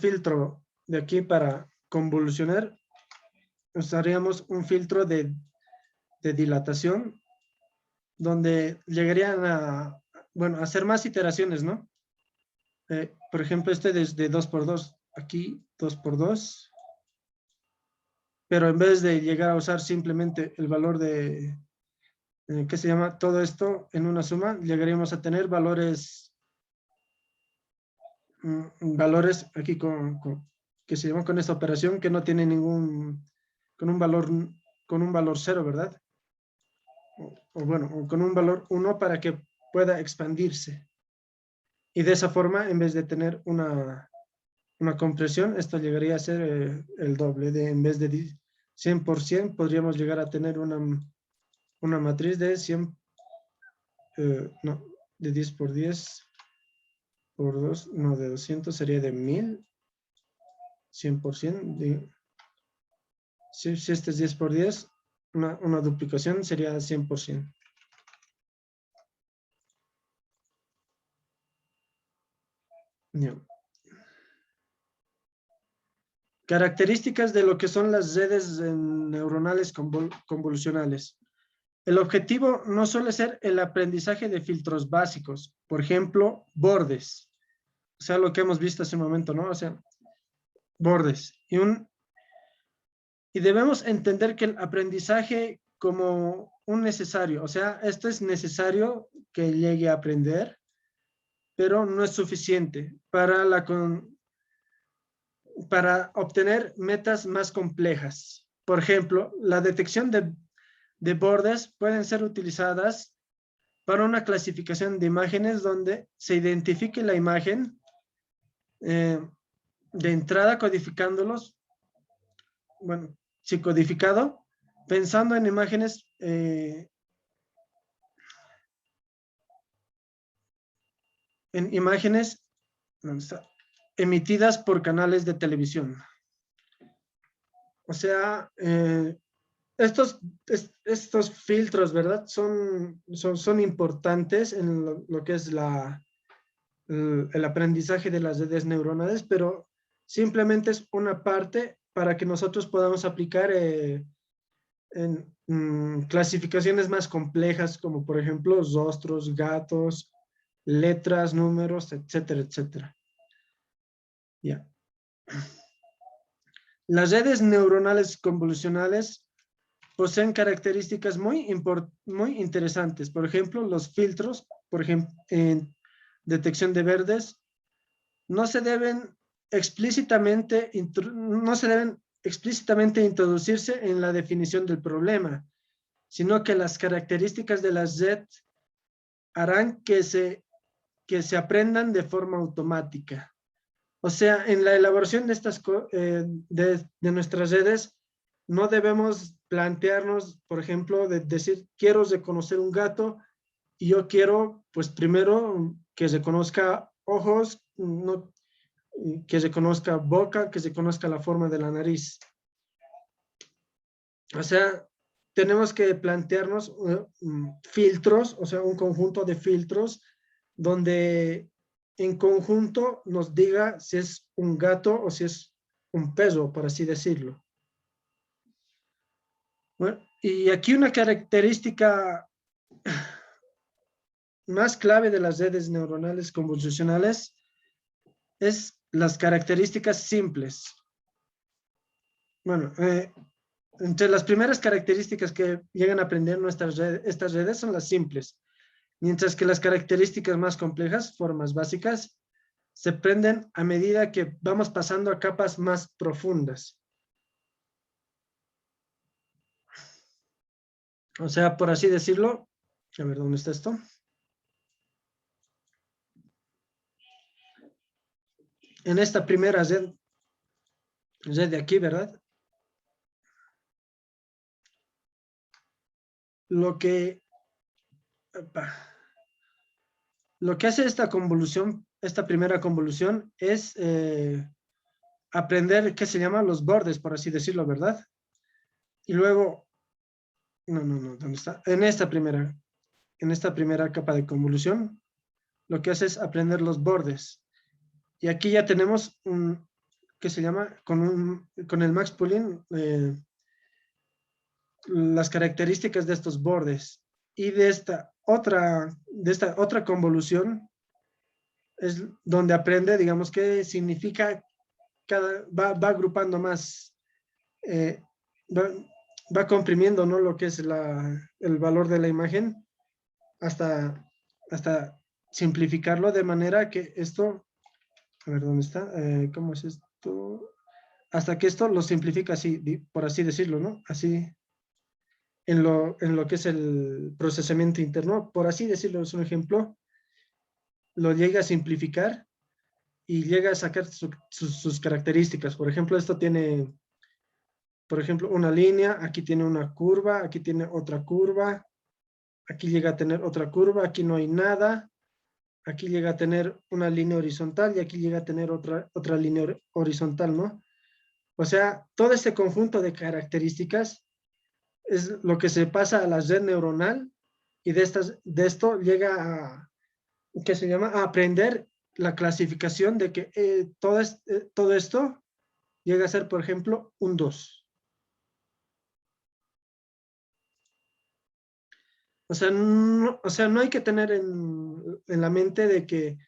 filtro de aquí para convolucionar, usaríamos un filtro de dilatación, donde llegarían a hacer más iteraciones, ¿no? Por ejemplo, desde 2×2, aquí 2×2, pero en vez de llegar a usar simplemente el valor de, ¿qué se llama? Todo esto en una suma, llegaríamos a tener valores aquí que se llama con esta operación, que no tiene con un valor 0, ¿verdad? O con un valor 1 para que pueda expandirse. Y de esa forma, en vez de tener una compresión, esto llegaría a ser el doble. En vez de 100%, podríamos llegar a tener una matriz de 100, no, de 10×10 por 2, no, de 200 sería de 1000, 100%. Si este es 10×10, una duplicación sería 100%. Yeah. Características de lo que son las redes neuronales convolucionales. El objetivo no suele ser el aprendizaje de filtros básicos, por ejemplo, bordes. O sea, lo que hemos visto hace un momento, ¿no? O sea, bordes. Y debemos entender que el aprendizaje como un necesario, o sea, esto es necesario que llegue a aprender, pero no es suficiente para obtener metas más complejas. Por ejemplo, la detección de bordes pueden ser utilizadas para una clasificación de imágenes donde se identifique la imagen de entrada codificándolos, sí, codificado, pensando en imágenes emitidas por canales de televisión. O sea, estos filtros, ¿verdad? Son importantes en lo que es el aprendizaje de las redes neuronales, pero simplemente es una parte para que nosotros podamos aplicar en clasificaciones más complejas, como por ejemplo rostros, gatos, letras, números, etcétera, etcétera. Ya. Las redes neuronales convolucionales poseen características muy interesantes. Por ejemplo, los filtros, por ejemplo, en detección de verdes, no se deben no se deben explícitamente introducirse en la definición del problema, sino que las características de las Z harán que se aprendan de forma automática. O sea, en la elaboración de de nuestras redes, no debemos plantearnos, por ejemplo, de decir, quiero reconocer un gato y yo quiero, pues primero, que reconozca ojos, no, que reconozca boca, que reconozca la forma de la nariz. O sea, tenemos que plantearnos filtros, o sea, un conjunto de filtros donde en conjunto nos diga si es un gato o si es un perro, por así decirlo. Bueno, y aquí una característica más clave de las redes neuronales convolucionales es las características simples. Bueno, entre las primeras características que llegan a aprender estas redes son las simples, mientras que las características más complejas, formas básicas, se aprenden a medida que vamos pasando a capas más profundas. O sea, por así decirlo, a ver, ¿dónde está esto? En esta primera red de aquí, ¿verdad? Lo que, lo que hace esta convolución, esta primera convolución, es aprender qué se llaman los bordes, por así decirlo, ¿verdad? Y luego, no, ¿dónde está? En esta primera capa de convolución, lo que hace es aprender los bordes. Y aquí ya tenemos un, que se llama, con el Max Pooling, las características de estos bordes. Y de esta otra convolución es donde aprende, digamos, qué significa va agrupando más, eh, va, va comprimiendo, ¿no? Lo que es el valor de la imagen hasta, hasta simplificarlo de manera que esto, a ver, ¿dónde está? ¿Cómo es esto? Hasta que esto lo simplifica así, por así decirlo, ¿no? Así, en lo que es el procesamiento interno, por así decirlo, es un ejemplo, lo llega a simplificar y llega a sacar sus características. Por ejemplo, esto tiene, por ejemplo, una línea, aquí tiene una curva, aquí tiene otra curva, aquí llega a tener otra curva, aquí no hay nada, aquí llega a tener una línea horizontal y aquí llega a tener otra línea horizontal, ¿no? O sea, todo este conjunto de características es lo que se pasa a la red neuronal y de esto llega a, ¿qué se llama? A aprender la clasificación de que todo esto llega a ser, por ejemplo, un 2. O sea, no hay que tener en la mente de que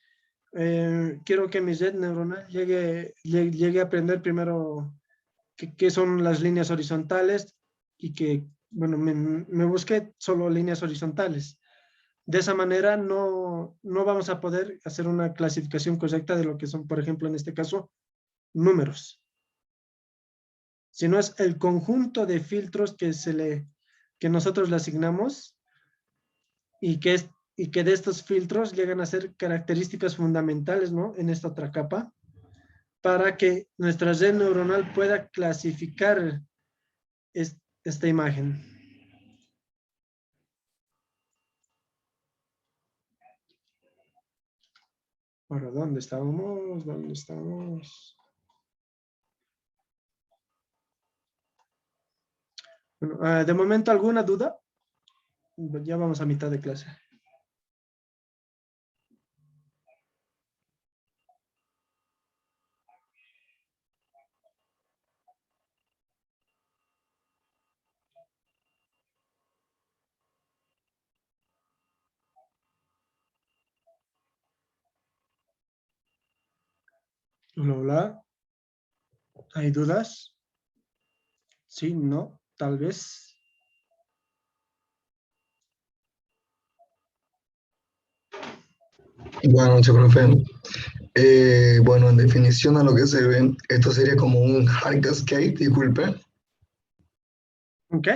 quiero que mi red neuronal llegue a aprender primero qué son las líneas horizontales y que, bueno, me busque solo líneas horizontales. De esa manera no vamos a poder hacer una clasificación correcta de lo que son, por ejemplo, en este caso, números, sino es el conjunto de filtros que nosotros le asignamos y que de estos filtros llegan a ser características fundamentales, ¿no? En esta otra capa, para que nuestra red neuronal pueda clasificar esta imagen. Ahora, ¿dónde estábamos? ¿Dónde estamos? Bueno, de momento, ¿alguna duda? Ya vamos a mitad de clase. Hola, hola. ¿Hay dudas? Sí, no, tal vez. Buenas noches, profe. Bueno, en definición a lo que se ve, esto sería como un hard cascade, disculpe. ¿Ok?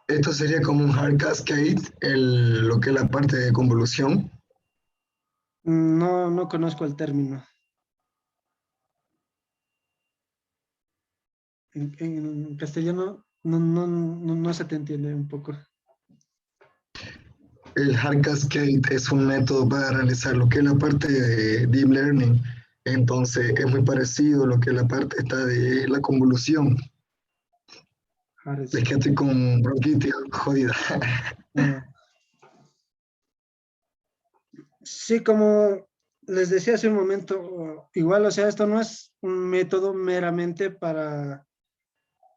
Esto sería como un hard cascade, lo que es la parte de convolución. No, no conozco el término. En castellano no se te entiende un poco. El hard cascade es un método para realizar lo que es la parte de deep learning. Entonces es muy parecido a lo que es la parte esta de la convolución. Es que estoy con bronquitis jodida. Ah, sí, como les decía hace un momento, igual, o sea, esto no es un método meramente para,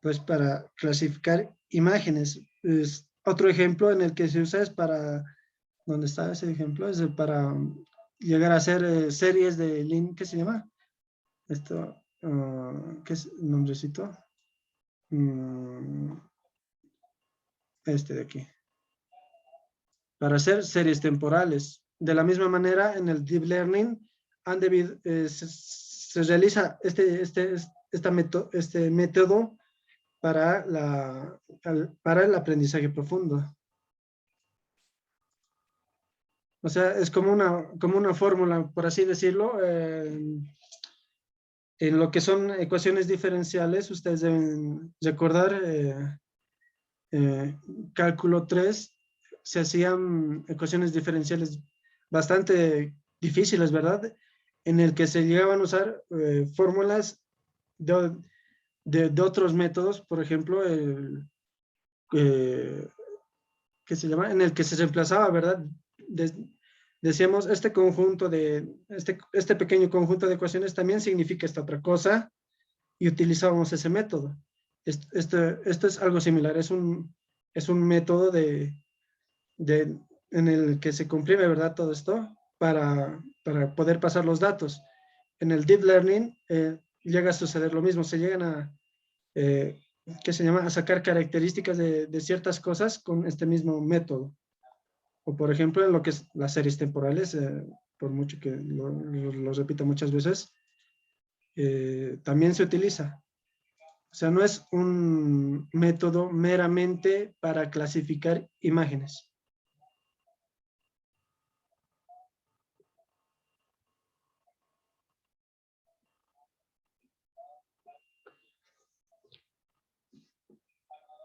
pues, para clasificar imágenes. Es otro ejemplo en el que se usa es para, ¿dónde está ese ejemplo? Es para llegar a hacer series de link, ¿qué se llama? Esto, ¿qué es el nombrecito? Mm, este de aquí. Para hacer series temporales. De la misma manera, en el Deep Learning se realiza este método para, para el aprendizaje profundo. O sea, es como una fórmula, por así decirlo. En lo que son ecuaciones diferenciales, ustedes deben recordar eh, cálculo 3 se hacían ecuaciones diferenciales bastante difíciles, ¿verdad? En el que se llegaban a usar fórmulas de, de otros métodos, por ejemplo, eh, ¿qué se llama? En el que se reemplazaba, ¿verdad? Decíamos, este pequeño conjunto de ecuaciones también significa esta otra cosa y utilizábamos ese método. Esto es algo similar, es un método en el que se comprime, ¿verdad? Todo esto para poder pasar los datos. En el Deep Learning llega a suceder lo mismo, se llegan eh, ¿qué se llama? A sacar características de ciertas cosas con este mismo método. O por ejemplo, en lo que es las series temporales, por mucho que lo repita muchas veces, también se utiliza. O sea, no es un método meramente para clasificar imágenes.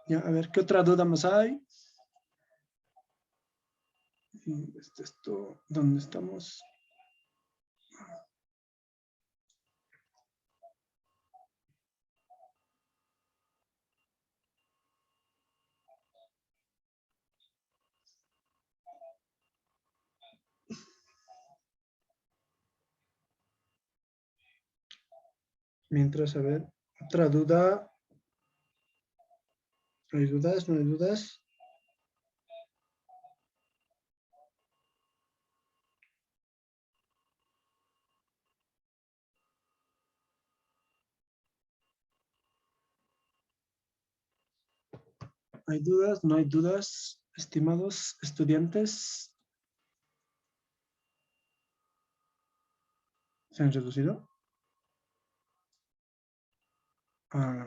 Ya, a ver, ¿qué otra duda más hay? ¿Dónde estamos? Mientras, a ver, otra duda. ¿No hay dudas? ¿No hay dudas? ¿Hay dudas? ¿No hay dudas? Estimados estudiantes, ¿se han reducido? Ah,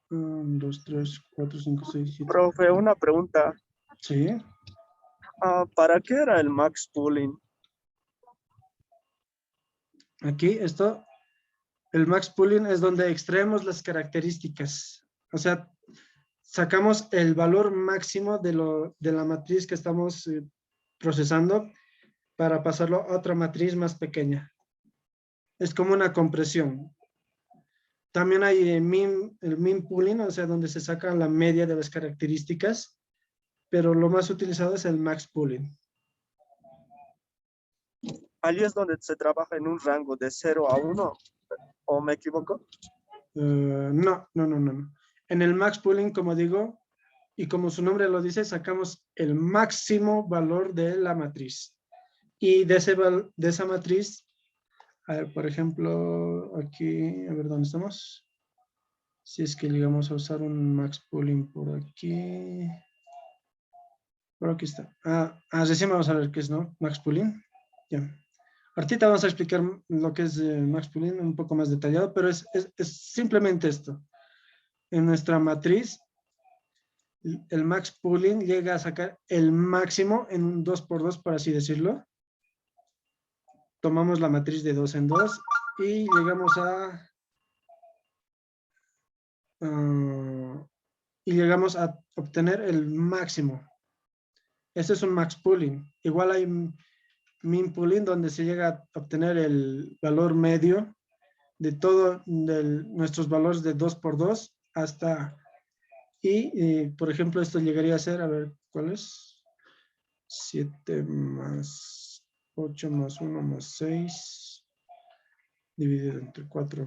1, 2, 3, 4, 5, 6, 7. Profe, una pregunta. Sí, ¿Para qué era el max pooling? aquí el max pooling es donde extraemos las características. O sea, sacamos el valor máximo de la matriz que estamos procesando para pasarlo a otra matriz más pequeña. Es como una compresión. También hay el mean pooling, o sea, donde se saca la media de las características, pero lo más utilizado es el max pooling. Allí es donde se trabaja en un rango de 0 a 1, ¿o me equivoco? No. En el max pooling, como digo, y como su nombre lo dice, sacamos el máximo valor de la matriz. Y de esa matriz, a ver, por ejemplo, aquí, a ver dónde estamos. Si es que llegamos a usar un max pooling por aquí. Por aquí está. Recién vamos a ver qué es, ¿no? Max Pooling. Ya. Ahorita vamos a explicar lo que es Max Pooling un poco más detallado, pero es simplemente esto. En nuestra matriz, el Max Pooling llega a sacar el máximo en un 2x2, por así decirlo. Tomamos la matriz de 2 en 2 y llegamos a obtener el máximo. Este es un Max Pooling. Igual hay Min Pooling, donde se llega a obtener el valor medio de todos nuestros valores de 2x2 hasta... por ejemplo, esto llegaría a ser, a ver, ¿cuál es? 7 más 8 más 1 más 6 dividido entre 4.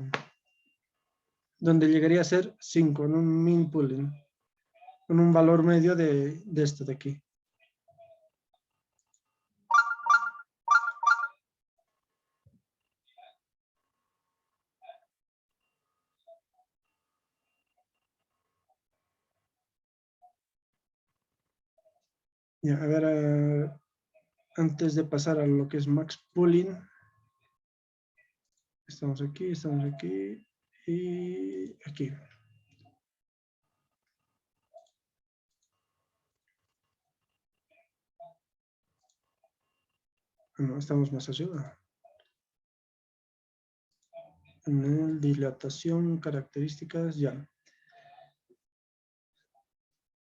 Donde llegaría a ser 5 en un Min Pooling. Con un valor medio de esto de aquí. Ya, a ver, antes de pasar a lo que es Max Pooling, estamos aquí y aquí. No, estamos más arriba. En el dilatación, características, ya.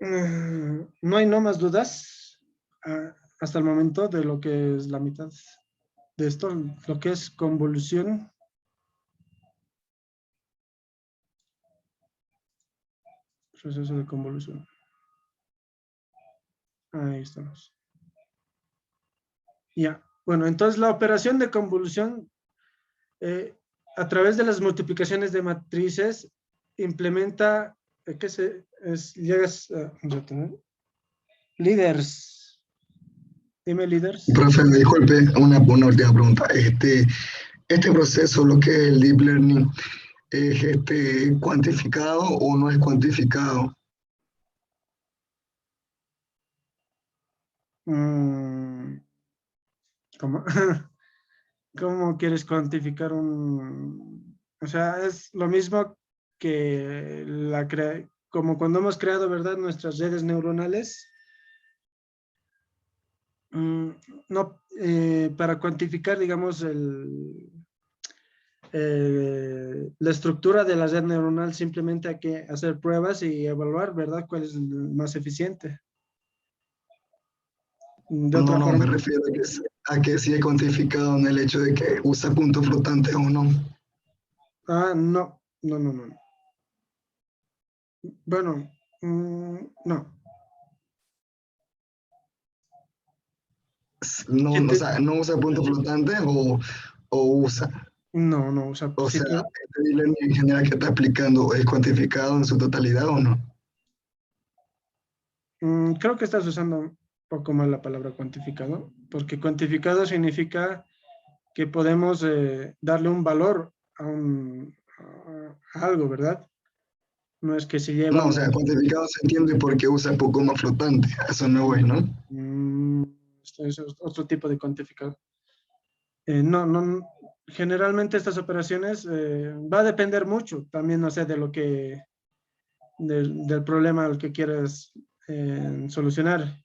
No hay no más dudas hasta el momento de lo que es la mitad de esto, lo que es convolución. Proceso de convolución. Ahí estamos. Ya, bueno, entonces la operación de convolución a través de las multiplicaciones de matrices implementa, llegas a líderes. Dime líderes. Profe, disculpe, una última pregunta. Este proceso, lo que es el Deep Learning, ¿es cuantificado o no es cuantificado? ¿Cómo? ¿Cómo quieres cuantificar o sea, es lo mismo que como cuando hemos creado, ¿verdad?, nuestras redes neuronales. No, para cuantificar, digamos, la estructura de la red neuronal, simplemente hay que hacer pruebas y evaluar, ¿verdad?, cuál es el más eficiente. De otra No, me forma. refiero a que sí es cuantificado en el hecho de que usa puntos flotantes o no. No. Bueno, no. No, ¿Qué o sea, no usa puntos flotantes o usa. No, o sea, O sea, este Deep Learning en general que está explicando, ¿es cuantificado en su totalidad o no? creo que estás usando un poco mal la palabra cuantificado, porque cuantificado significa que podemos darle un valor a algo, ¿verdad? No es que se lleva No, o sea, cuantificado se entiende porque usa poco más flotante. A eso no voy, ¿no? Esto es otro tipo de cuantificado. No, generalmente estas operaciones va a depender mucho también, no sé, de lo que, del problema al que quieras solucionar.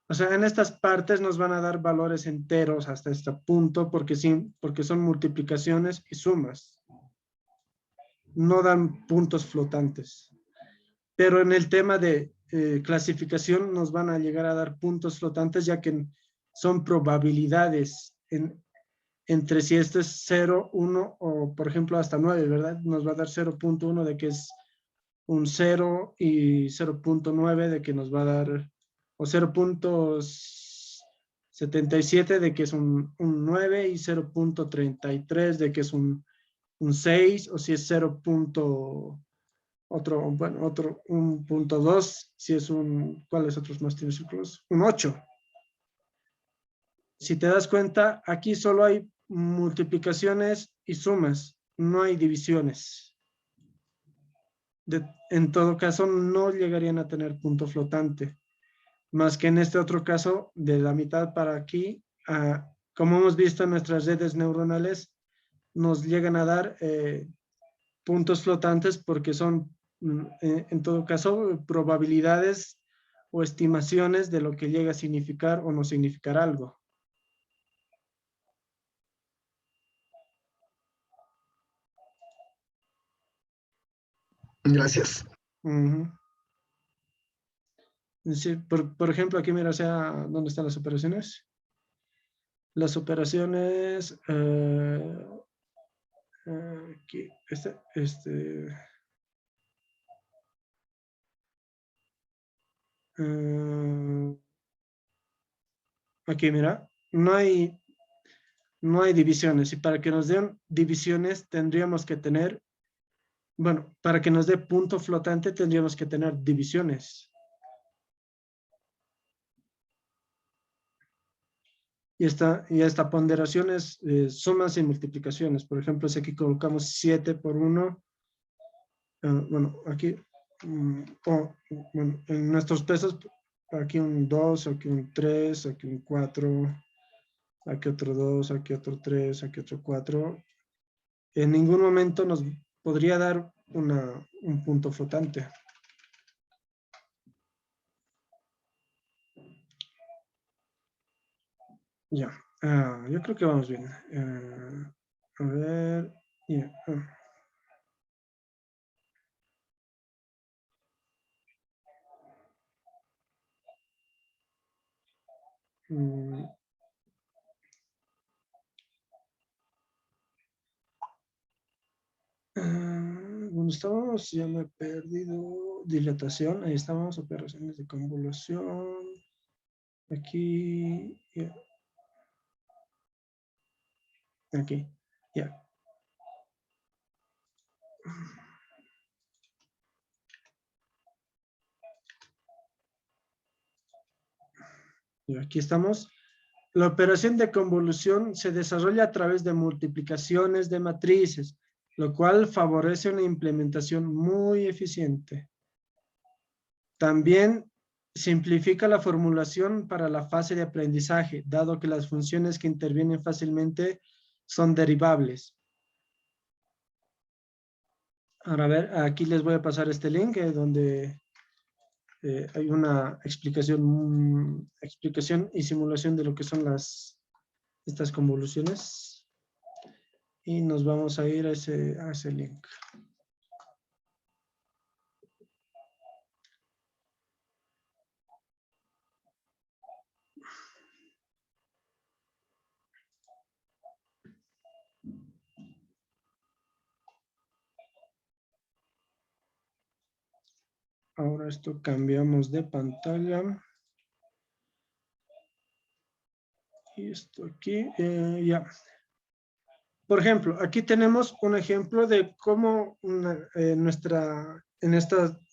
O sea, en estas partes nos van a dar valores enteros hasta este punto porque son multiplicaciones y sumas. No dan puntos flotantes. Pero en el tema de clasificación nos van a llegar a dar puntos flotantes, ya que son probabilidades entre si esto es 0, 1 o por ejemplo hasta 9, ¿verdad? Nos va a dar 0.1 de que es un 0 y 0.9 de que nos va a dar, o 0.77 de que es un 9 y 0.33 de que es un 6, o si es 0. Otro, 1.2, si es ¿cuáles otros más tiene círculos? Un 8. Si te das cuenta, aquí solo hay multiplicaciones y sumas, no hay divisiones. En todo caso, no llegarían a tener punto flotante. más que en este otro caso, de la mitad para aquí, como hemos visto en nuestras redes neuronales, nos llegan a dar puntos flotantes porque son, en todo caso, probabilidades o estimaciones de lo que llega a significar o no significar algo. Gracias. Ujú. Sí, por ejemplo, aquí mira, o sea, ¿dónde están las operaciones? Las operaciones, aquí, aquí mira, no hay divisiones, y para que nos den divisiones tendríamos que tener, bueno, para que nos dé punto flotante tendríamos que tener divisiones. Y esta ponderación es sumas y multiplicaciones. Por ejemplo, si aquí colocamos 7 por 1, bueno, aquí, bueno, en nuestros pesos, aquí un 2, aquí un 3, aquí un 4, aquí otro 2, aquí otro 3, aquí otro 4. En ningún momento nos podría dar un punto flotante. Ya, yo creo que vamos bien. A ver, ya. ¿Dónde estábamos? Ya me he perdido. Dilatación, ahí estábamos, operaciones de convolución. Aquí, ya. Aquí, ya. Y aquí estamos. La operación de convolución se desarrolla a través de multiplicaciones de matrices, lo cual favorece una implementación muy eficiente. También simplifica la formulación para la fase de aprendizaje, dado que las funciones que intervienen fácilmente son derivables. Ahora a ver, aquí les voy a pasar este link donde hay una explicación y simulación de lo que son estas convoluciones. Y nos vamos a ir a ese link. Ahora esto cambiamos de pantalla. Y esto aquí, ya. Por ejemplo, aquí tenemos un ejemplo de cómo en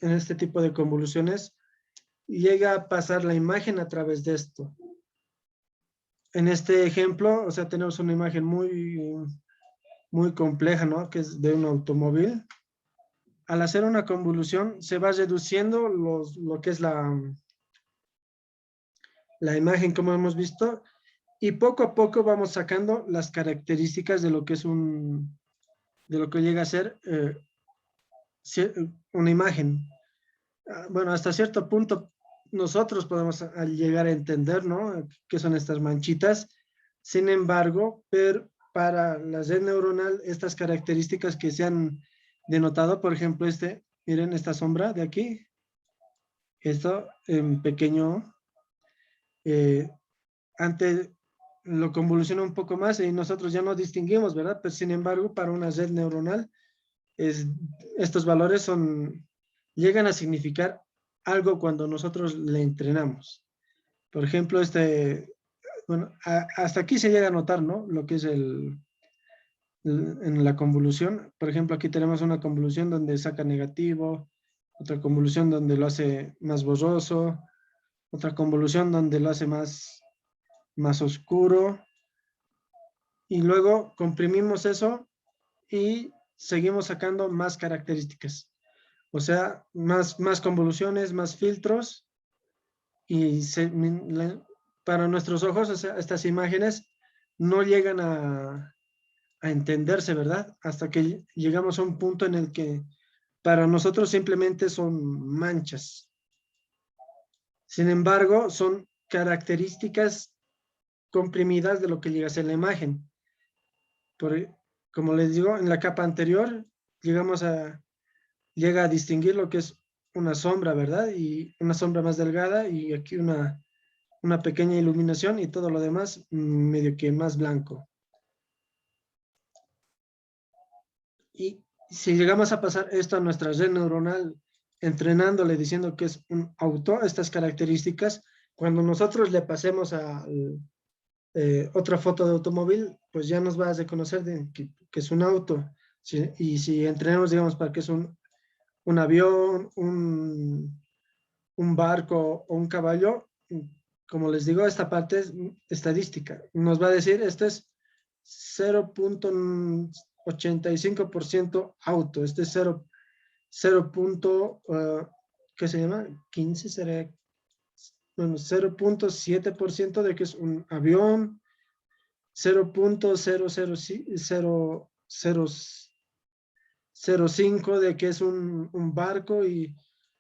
este tipo de convoluciones llega a pasar la imagen a través de esto. En este ejemplo, o sea, tenemos una imagen muy compleja, ¿no? Que es de un automóvil. Al hacer una convolución, se va reduciendo lo que es la imagen, como hemos visto, y poco a poco vamos sacando las características de lo que es de lo que llega a ser una imagen. Bueno, hasta cierto punto nosotros podemos llegar a entender, ¿no? ¿Qué son estas manchitas? Sin embargo, para la red neuronal, estas características que se han denotado, por ejemplo, miren esta sombra de aquí, esto en pequeño, antes lo convoluciona un poco más y nosotros ya no distinguimos, ¿verdad? Pero sin embargo, para una red neuronal, estos valores llegan a significar algo cuando nosotros le entrenamos. Por ejemplo, bueno, hasta aquí se llega a notar, ¿no? Lo que es en la convolución. Por ejemplo, aquí tenemos una convolución donde saca negativo, otra convolución donde lo hace más borroso, otra convolución donde lo hace más oscuro. Y luego comprimimos eso y seguimos sacando más características. O sea, más convoluciones, más filtros, y para nuestros ojos, o sea, estas imágenes no llegan a entenderse, ¿verdad? Hasta que llegamos a un punto en el que para nosotros simplemente son manchas. Sin embargo, son características comprimidas de lo que llega a ser la imagen. Como les digo, en la capa anterior llega a distinguir lo que es una sombra, ¿verdad? Y una sombra más delgada y aquí una pequeña iluminación y todo lo demás medio que más blanco. Y si llegamos a pasar esto a nuestra red neuronal, entrenándole, diciendo que es un auto, estas características, cuando nosotros le pasemos a otra foto de automóvil, pues ya nos va a reconocer que es un auto. Y si entrenamos, digamos, para que es un avión, un barco o un caballo, como les digo, esta parte es estadística. Nos va a decir, este es 0.85% auto, este es 0, ¿qué se llama? 15 será, bueno, 0.7% de que es un avión, 0.00005 de que es un barco y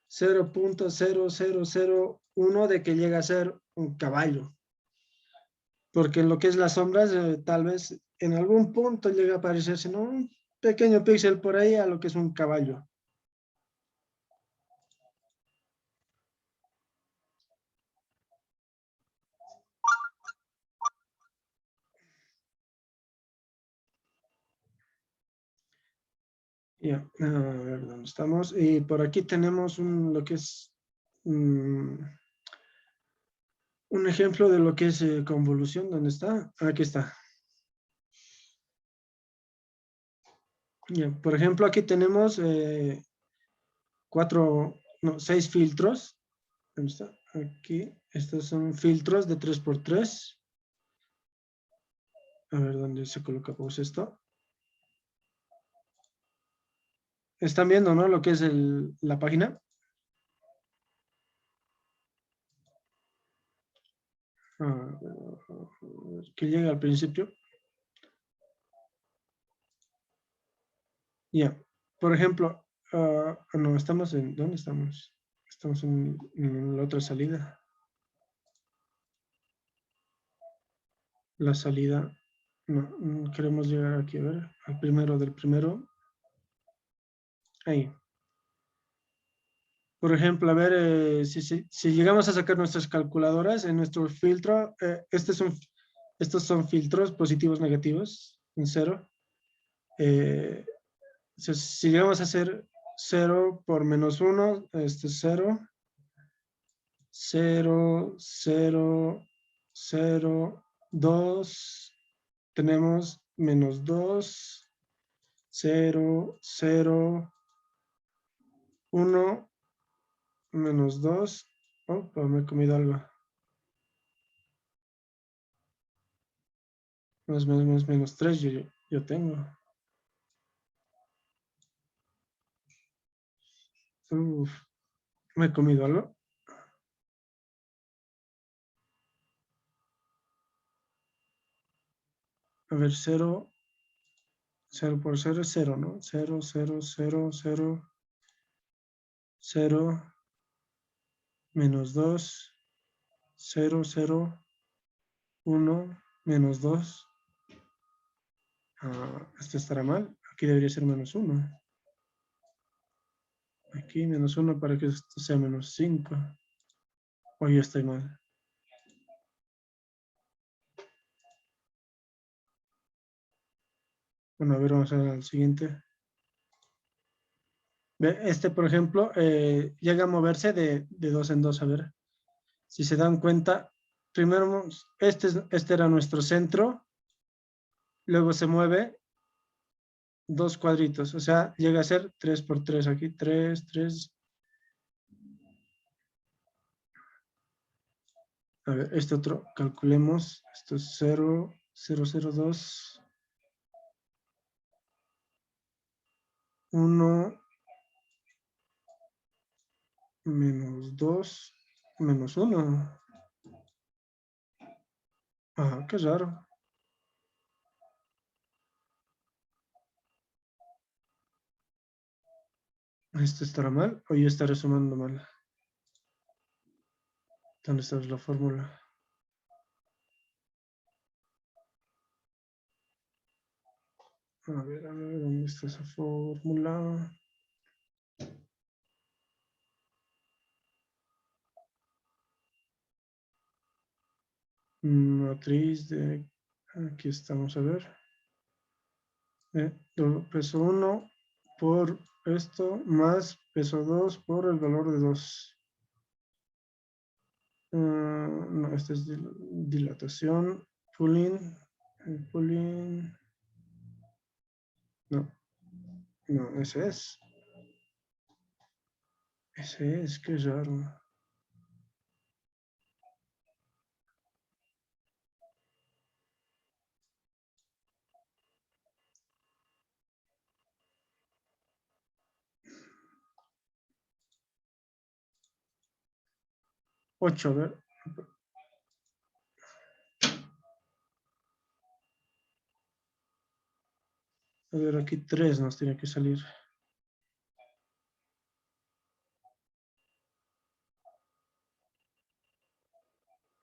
0.0001 de que llega a ser un caballo. Porque en lo que es las sombras, tal vez en algún punto llega a parecerse, ¿no? Un pequeño píxel por ahí a lo que es un caballo. Ya, a ver dónde estamos. Y por aquí tenemos lo que es un ejemplo de lo que es convolución. ¿Dónde está? Aquí está. Ya, por ejemplo, aquí tenemos 6 filtros. ¿Dónde está? Aquí. Estos son filtros de 3x3. A ver dónde se coloca pues esto. Están viendo, ¿no? Lo que es la página. Que llega al principio. Ya. Por ejemplo, no, estamos en... ¿Dónde estamos? Estamos en la otra salida. La salida. No, queremos llegar aquí, a ver, al primero del primero. Ahí. Por ejemplo, a ver, si llegamos a sacar nuestras calculadoras en nuestro filtro, estos son filtros positivos, negativos, en 0. Si llegamos a hacer 0 por -1, este es 0, 0, 0, 0, 2, tenemos -2, 0, 0, 1, -2, oh, me he comido algo. -3 yo tengo. Uf, me he comido algo. A ver, 0 por 0 es 0, ¿no? 0, 0, 0, 0, 0, -2, 0, 0, 1, -2. Esto estará mal. Aquí debería ser -1. Aquí -1 para que esto sea -5. O ya estoy mal. Bueno, a ver, vamos a ver al siguiente. Este, por ejemplo, llega a moverse de 2 en 2. A ver, si se dan cuenta, primero este era nuestro centro, luego se mueve 2 cuadritos, o sea, llega a ser 3 por 3 aquí, 3, 3. A ver, este otro, calculemos, esto es 0, 0, 0, 2, 1, -2, menos 1. Ajá, qué raro. ¿Esto estará mal o yo estaré sumando mal? ¿Dónde está la fórmula? A ver, ¿dónde está esa fórmula? Matriz de... Aquí estamos, a ver. Peso 1 por esto más peso 2 por el valor de 2. No, esta es dilatación. Pulling. Pulling. No. No, ese es. Ese es, qué raro. Ocho, a ver. A ver, aquí 3 nos tiene que salir.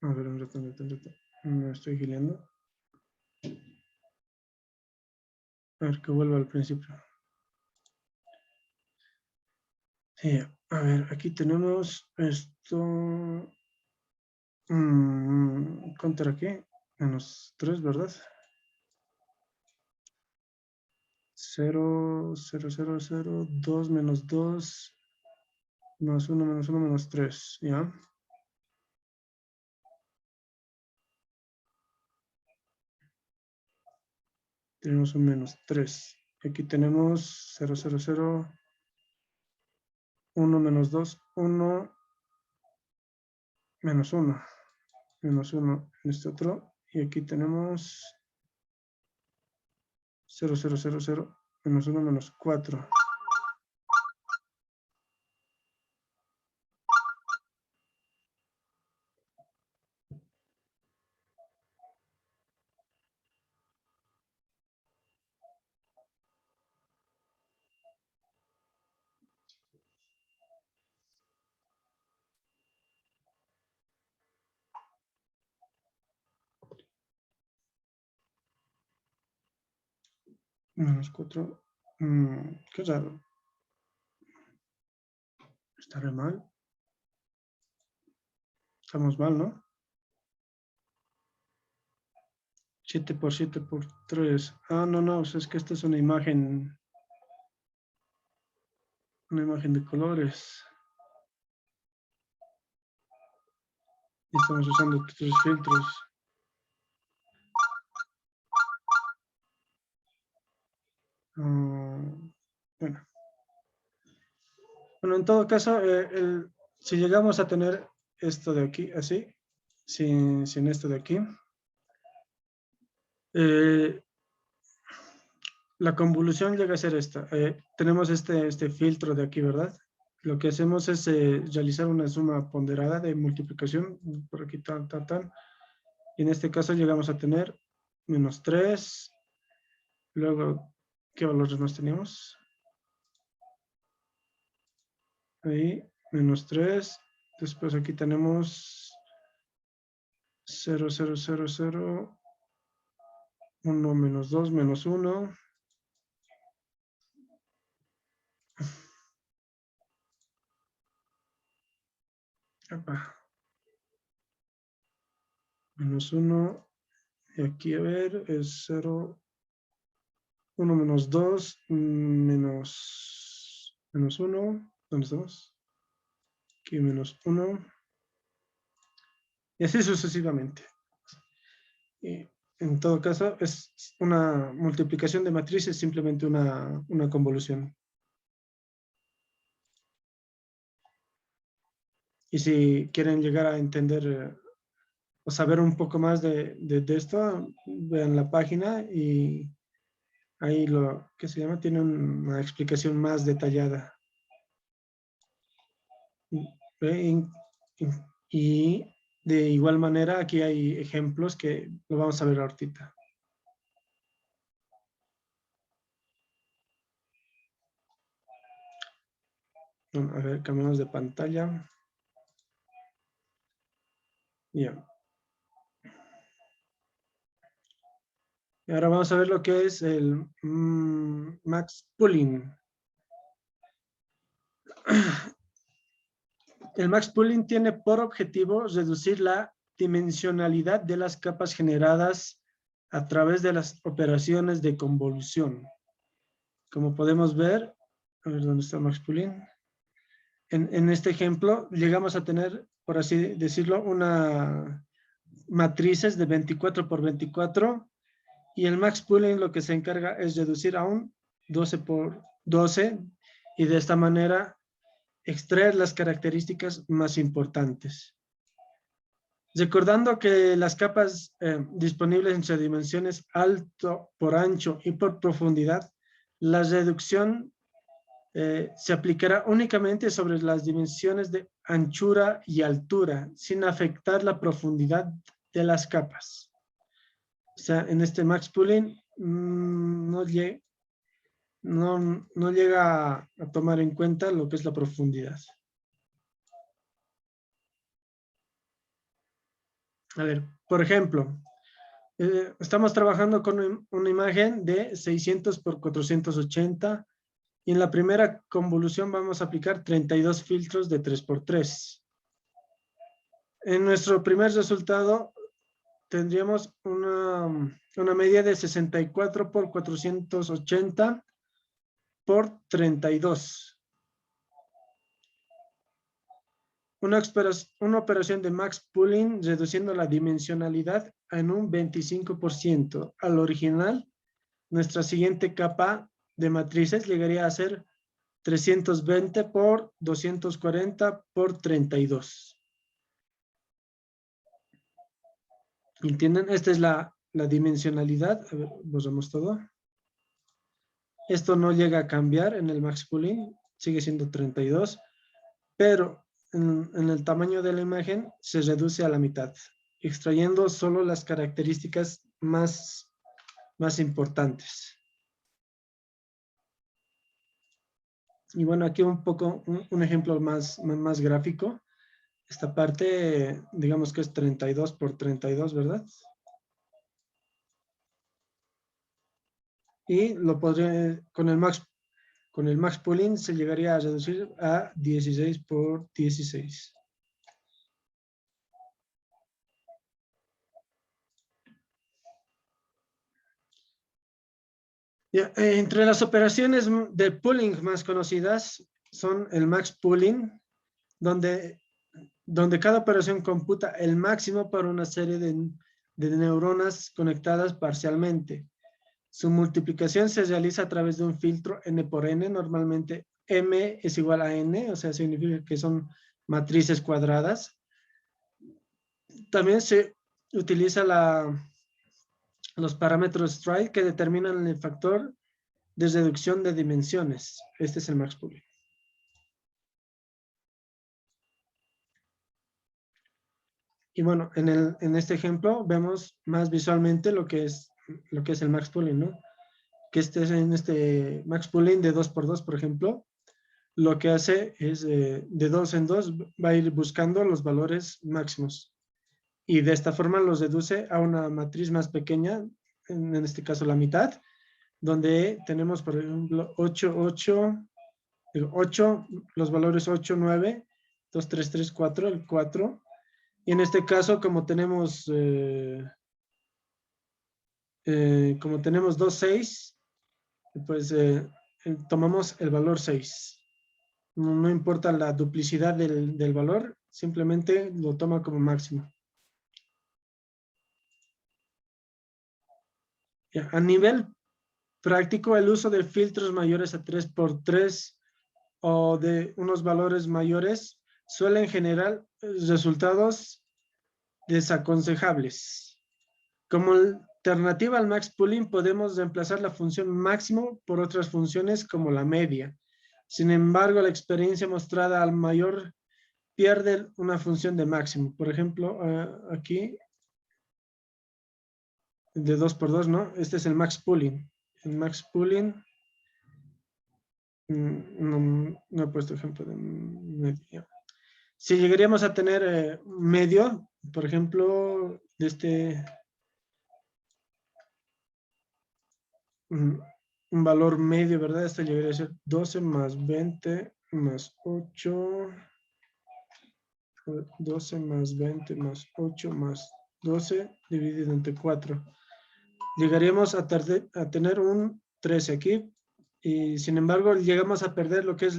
A ver, un rato. Me estoy gileando. A ver, que vuelva al principio. Sí, a ver, aquí tenemos esto. ¿Cuánto era aquí? Menos 3, ¿verdad? 0, 0, 0, 0, 2 menos 2, más 1, menos 1, menos 3, ¿ya? Tenemos un menos 3. Aquí tenemos 0, 0, 0, 1 menos 2, 1, menos 1. Menos 1 en este otro. Y aquí tenemos 0, 0, 0, 0, menos 1, menos 4. Menos 4. Qué raro. Estaré mal. Estamos mal, ¿no? 7 por 7 por 3. Ah, no, es que esta es una imagen de colores. Y estamos usando 3 filtros. Bueno. Bueno, en todo caso, si llegamos a tener esto de aquí, así, sin esto de aquí, la convolución llega a ser esta. Tenemos este filtro de aquí, ¿verdad? Lo que hacemos es realizar una suma ponderada de multiplicación, por aquí, tan. Y en este caso llegamos a tener menos 3. Luego, ¿qué valores más teníamos? Ahí, menos 3. Después aquí tenemos 0, 0, 0, 0. 1 menos 2 menos 1. Menos 1. Y aquí, a ver, es 0. 1 menos 2 menos 1. ¿Dónde estamos? Aquí menos 1. Y así sucesivamente. Y en todo caso, es una multiplicación de matrices, simplemente una convolución. Y si quieren llegar a entender o saber un poco más de esto, vean la página y ahí lo que se llama tiene una explicación más detallada. Y de igual manera, aquí hay ejemplos que lo vamos a ver ahorita. Bueno, a ver, cambiamos de pantalla. Ya. Y ahora vamos a ver lo que es el max pooling. El max pooling tiene por objetivo reducir la dimensionalidad de las capas generadas a través de las operaciones de convolución. Como podemos ver, a ver dónde está max pooling. En este ejemplo, llegamos a tener, por así decirlo, una matrices de 24 por 24 y el max pooling lo que se encarga es reducir a un 12 por 12 y de esta manera extraer las características más importantes. Recordando que las capas disponibles en sus dimensiones alto por ancho y por profundidad, la reducción se aplicará únicamente sobre las dimensiones de anchura y altura, sin afectar la profundidad de las capas. O sea, en este max pooling no llega a tomar en cuenta lo que es la profundidad. A ver, por ejemplo, estamos trabajando con una imagen de 600 por 480 y en la primera convolución vamos a aplicar 32 filtros de 3×3. En nuestro primer resultado tendríamos una media de 64 por 480 por 32. Una operación de max pooling reduciendo la dimensionalidad en un 25%. Al original, nuestra siguiente capa de matrices llegaría a ser 320 por 240 por 32. ¿Entienden? Esta es la dimensionalidad. A ver, borramos todo. Esto no llega a cambiar en el max pooling, sigue siendo 32, pero en el tamaño de la imagen se reduce a la mitad, extrayendo solo las características más importantes. Y bueno, aquí un ejemplo más gráfico. Esta parte, digamos que es 32 por 32, ¿verdad? Y lo podría, con el max pooling se llegaría a reducir a 16 por 16. Ya, entre las operaciones de pooling más conocidas son el max pooling, donde cada operación computa el máximo para una serie de neuronas conectadas parcialmente. Su multiplicación se realiza a través de un filtro n por n, normalmente m es igual a n, o sea, significa que son matrices cuadradas. También se utiliza los parámetros stride que determinan el factor de reducción de dimensiones. Este es el max pooling. Y bueno, en este ejemplo vemos más visualmente lo que es el max pooling, ¿no? Que en este max pooling de 2×2, por ejemplo, lo que hace es de 2 en 2 va a ir buscando los valores máximos. Y de esta forma los reduce a una matriz más pequeña, en este caso la mitad, donde tenemos, por ejemplo, 8, los valores 8, 9, 2, 3, 3, 4, el 4. Y en este caso, como tenemos 2, 6, pues tomamos el valor 6. No importa la duplicidad del valor, simplemente lo toma como máximo. Ya, a nivel práctico, el uso de filtros mayores a 3×3 o de unos valores mayores suelen generar resultados desaconsejables. Como alternativa al max pooling, podemos reemplazar la función máximo por otras funciones como la media. Sin embargo, la experiencia mostrada al mayor pierde una función de máximo. Por ejemplo, aquí, de 2 por 2, ¿no? Este es el max pooling. El max pooling, no he puesto ejemplo de medio. Si llegaríamos a tener medio, por ejemplo, de este, un valor medio, ¿verdad? Esto llegaría a ser 12 más 20 más 8, 12 más 20 más 8 más 12 dividido entre 4. Llegaríamos a tener un 13 aquí, y sin embargo llegamos a perder lo que es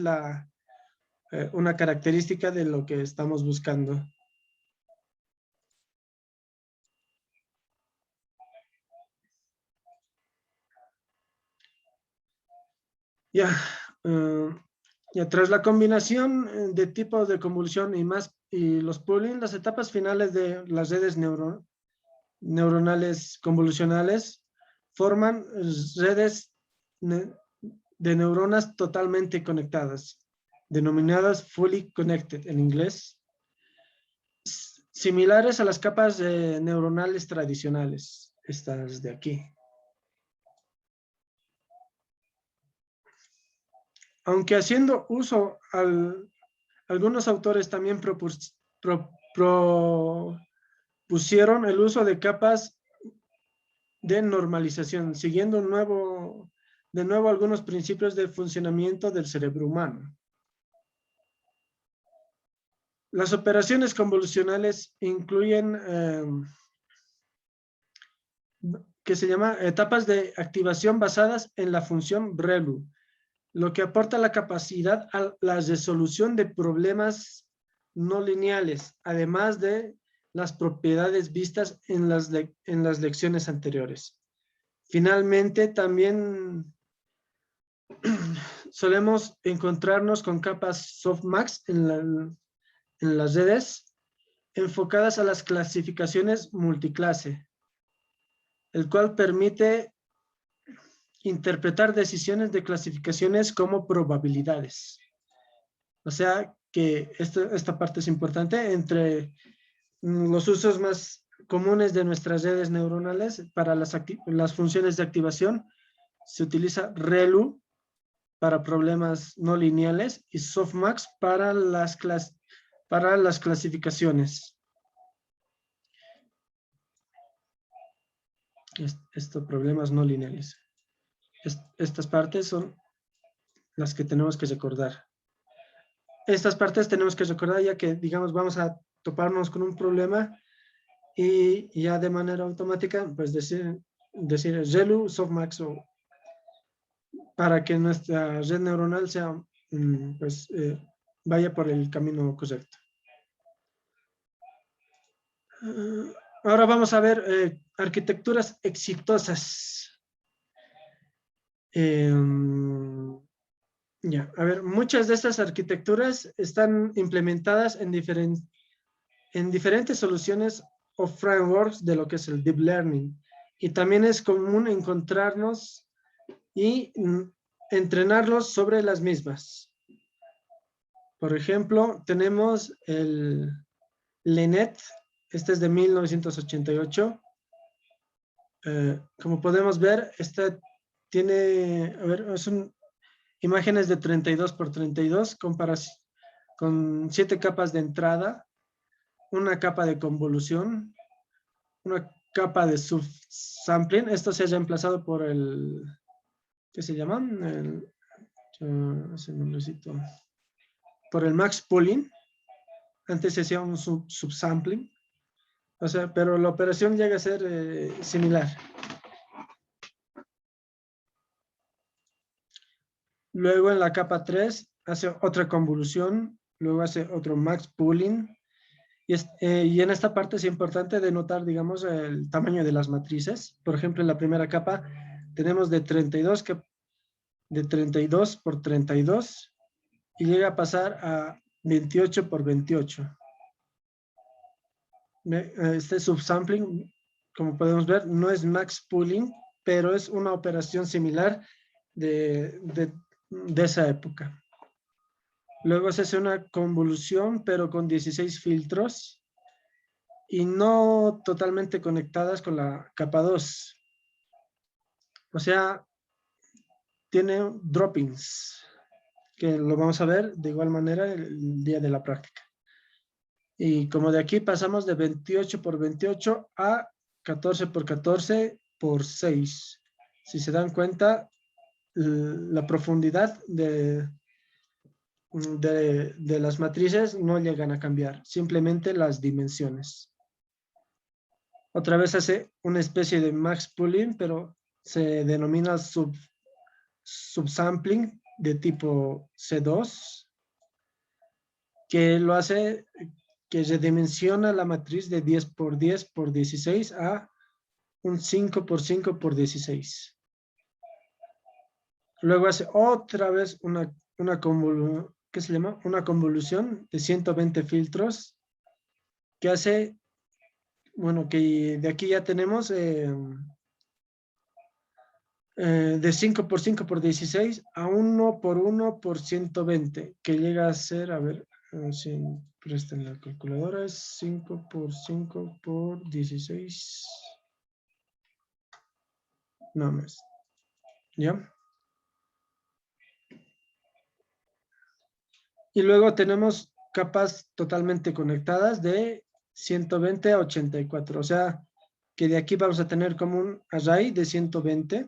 una característica de lo que estamos buscando. Ya, tras la combinación de tipos de convolución y los pooling, las etapas finales de las redes neuronales convolucionales forman redes de neuronas totalmente conectadas, denominadas fully connected en inglés, similares a las capas neuronales tradicionales, estas de aquí. Aunque haciendo uso, algunos autores también propusieron el uso de capas de normalización, siguiendo de nuevo algunos principios de funcionamiento del cerebro humano. Las operaciones convolucionales incluyen que se llama etapas de activación basadas en la función ReLU, lo que aporta la capacidad a la resolución de problemas no lineales, además de las propiedades vistas en las lecciones anteriores. Finalmente, también solemos encontrarnos con capas softmax en las redes enfocadas a las clasificaciones multiclase, el cual permite interpretar decisiones de clasificaciones como probabilidades. O sea que esta parte es importante. Entre los usos más comunes de nuestras redes neuronales para las funciones de activación se utiliza ReLU para problemas no lineales y softmax para las clasificaciones. Estos problemas no lineales. Estas partes son las que tenemos que recordar. Estas partes tenemos que recordar ya que, digamos, vamos a toparnos con un problema y ya de manera automática, pues decir ReLU, softmax, para que nuestra red neuronal sea, vaya por el camino correcto. Ahora vamos a ver arquitecturas exitosas. A ver, muchas de estas arquitecturas están implementadas en diferentes soluciones o frameworks de lo que es el deep learning. Y también es común encontrarnos y entrenarlos sobre las mismas. Por ejemplo, tenemos el LeNet, este es de 1988. Como podemos ver, este tiene, imágenes de 32 por 32, con 7 capas de entrada, una capa de convolución, una capa de subsampling. Esto se ha reemplazado por el, ¿qué se llama? Ese nombrecito. Por el max pooling. Antes se hacía un subsampling. O sea, pero la operación llega a ser similar. Luego en la capa 3 hace otra convolución, luego hace otro max pooling. Y en esta parte es importante denotar, digamos, el tamaño de las matrices. Por ejemplo, en la primera capa tenemos de 32 por 32 y llega a pasar a 28 por 28. Este subsampling, como podemos ver, no es max pooling, pero es una operación similar de esa época. Luego se hace una convolución, pero con 16 filtros y no totalmente conectadas con la capa 2. O sea, tiene droppings, que lo vamos a ver de igual manera el día de la práctica. Y como de aquí pasamos de 28 por 28 a 14 por 14 por 6. Si se dan cuenta, la profundidad de las matrices no llegan a cambiar, simplemente las dimensiones. Otra vez hace una especie de max pooling, pero se denomina subsampling de tipo C2, que lo hace, que redimensiona la matriz de 10 por 10 por 16 a un 5 por 5 por 16. Luego hace otra vez una convolución, ¿qué se llama? Una convolución de 120 filtros que hace, bueno, que de aquí ya tenemos de 5 por 5 por 16 a 1 por 1 por 120, que llega a ser, a ver, si presten la calculadora, es 5 por 5 por 16. No más. ¿Ya? Y luego tenemos capas totalmente conectadas de 120 a 84. O sea, que de aquí vamos a tener como un array de 120.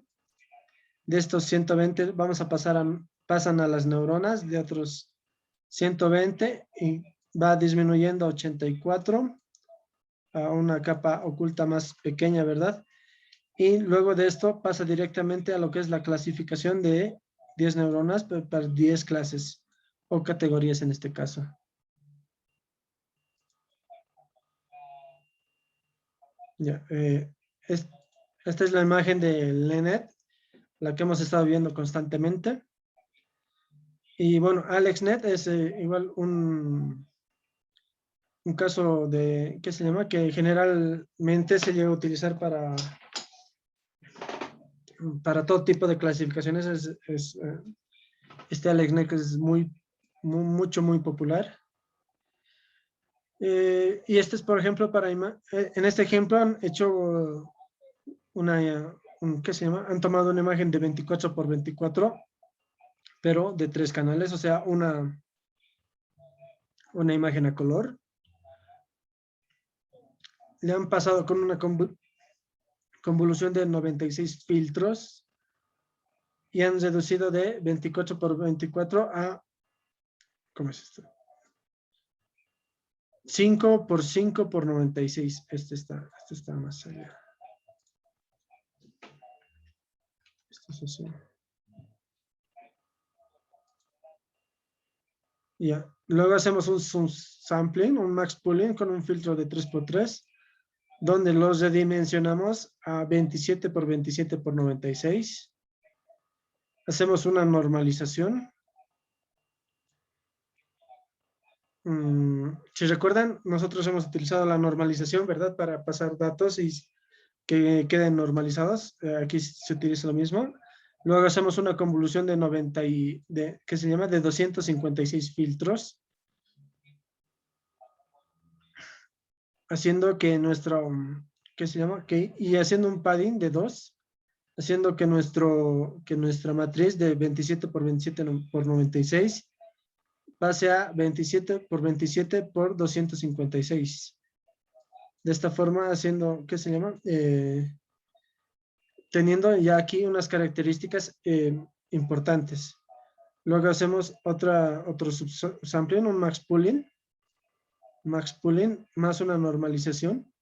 De estos 120 vamos a pasan a las neuronas de otros 120 y va disminuyendo a 84 a una capa oculta más pequeña, ¿verdad? Y luego de esto pasa directamente a lo que es la clasificación de 10 neuronas para 10 clases o categorías en este caso. Ya, esta es la imagen de LeNet, la que hemos estado viendo constantemente. Y bueno, AlexNet es igual un caso de, ¿qué se llama? Que generalmente se llega a utilizar para todo tipo de clasificaciones. Este AlexNet es muy popular. Y este es, por ejemplo, en este ejemplo han hecho ¿qué se llama? Han tomado una imagen de 24 por 24, pero de 3 canales, o sea, una imagen a color. Le han pasado con una convolución de 96 filtros y han reducido de 24 por 24 a, ¿cómo es esto? 5 por 5 por 96. Este está más allá. Esto es así. Ya. Luego hacemos un sampling, un max pooling con un filtro de 3x3, donde los redimensionamos a 27 por 27 por 96. Hacemos una normalización. Si recuerdan, nosotros hemos utilizado la normalización, ¿verdad? Para pasar datos y que queden normalizados. Aquí se utiliza lo mismo. Luego hacemos una convolución de 90 ¿qué se llama? De 256 filtros. Haciendo que ¿qué se llama? Y haciendo un padding de 2, haciendo que nuestra matriz de 27 por 27 por 96 pase a 27 por 27 por 256. De esta forma, haciendo, ¿qué se llama? Teniendo ya aquí unas características importantes. Luego hacemos otro subsampling, un max pooling más una normalización,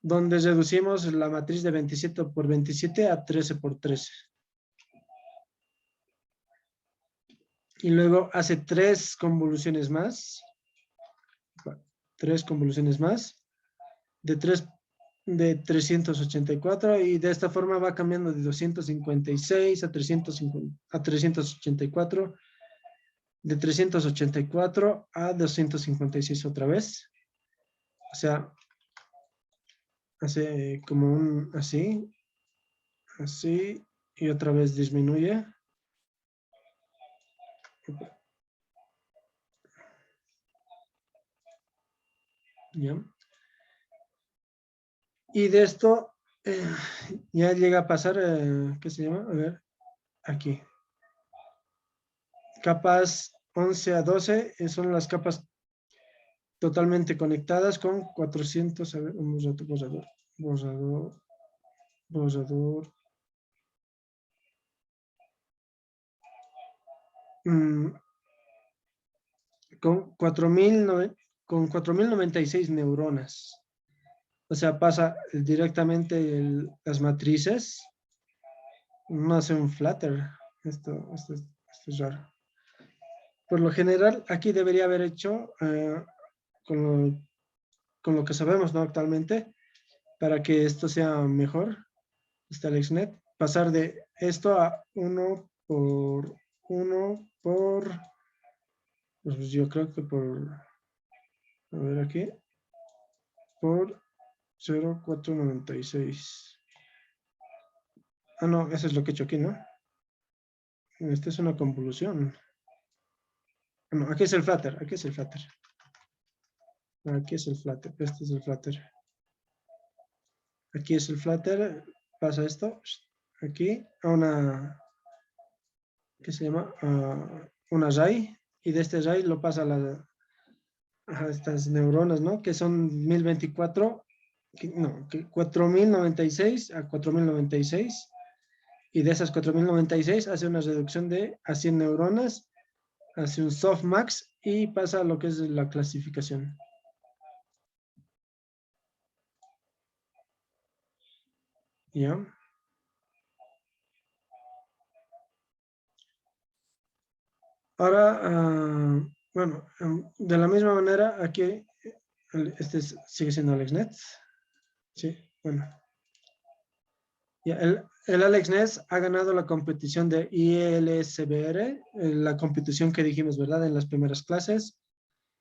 donde reducimos la matriz de 27 por 27 a 13 por 13. Y luego hace 3 convoluciones más. 3 convoluciones más. De 384 y de esta forma va cambiando de 256 a 384, de 384 a 256 otra vez. O sea, hace como así y otra vez disminuye. ¿Ya? Y de esto ya llega a pasar, ¿qué se llama? A ver, aquí. Capas 11 a 12 son las capas totalmente conectadas con 400, a ver, un borrador, borrador, borrador. Con 4096 neuronas. O sea, pasa directamente las matrices, no hace un flutter. Esto es raro. Por lo general, aquí debería haber hecho con lo que sabemos, ¿no? Actualmente, para que esto sea mejor, está AlexNet, pasar de esto a 1 por, pues yo creo que a ver aquí, por 0,496. Ah, no, eso es lo que he hecho aquí, ¿no? Esta es una convolución. No, aquí es el flutter, aquí es el flutter. Aquí es el flutter, este es el flutter. Aquí es el flutter, pasa esto, aquí, a una, ¿qué se llama? A un array, y de este array lo pasa a estas neuronas, ¿no? Que son 1024, no, 4096 a 4096, y de esas 4096 hace una reducción a 100 neuronas, hace un softmax y pasa a lo que es la clasificación. ¿Ya? Ahora, bueno, de la misma manera, aquí, sigue siendo AlexNet. Sí, bueno. Ya, el AlexNet ha ganado la competición de ILSBR, la competición que dijimos, ¿verdad? En las primeras clases.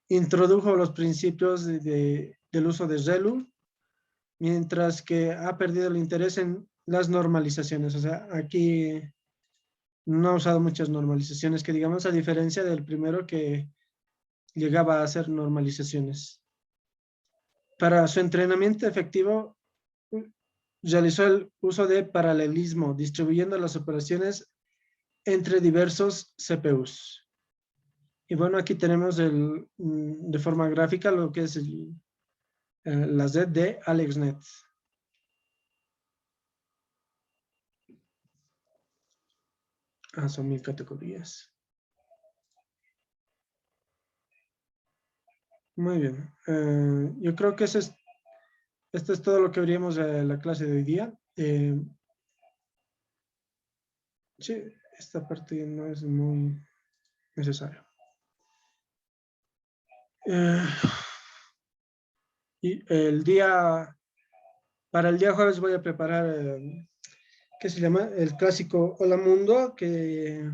Introdujo los principios del uso de ReLU, mientras que ha perdido el interés en las normalizaciones. O sea, aquí no ha usado muchas normalizaciones, que digamos, a diferencia del primero que llegaba a hacer normalizaciones. Para su entrenamiento efectivo, realizó el uso de paralelismo, distribuyendo las operaciones entre diversos CPUs. Y bueno, aquí tenemos de forma gráfica lo que es la Z de AlexNet. Son 1000 categorías. Muy bien. Yo creo que esto es todo lo que veríamos de la clase de hoy día. Sí, esta parte no es muy necesaria. Y para el día jueves voy a preparar, ¿qué se llama? El clásico Hola Mundo, que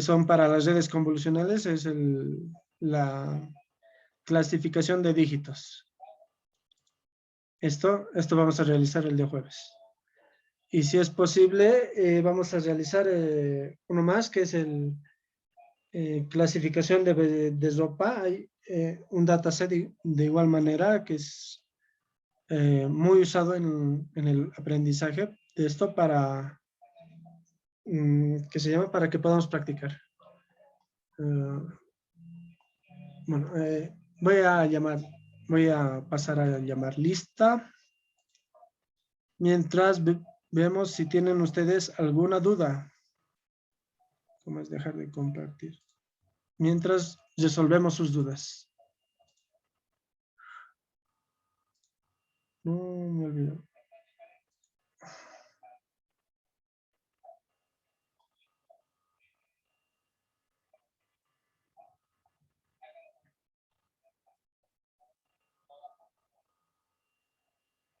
son para las redes convolucionales, es la clasificación de dígitos. Esto vamos a realizar el día jueves. Y si es posible, vamos a realizar uno más, que es el clasificación de ropa. Hay un dataset de igual manera que es muy usado en el aprendizaje de esto que se llama para que podamos practicar. Bueno, voy a pasar a llamar lista. Mientras vemos si tienen ustedes alguna duda. ¿Cómo es dejar de compartir? Mientras resolvemos sus dudas. No me olvido.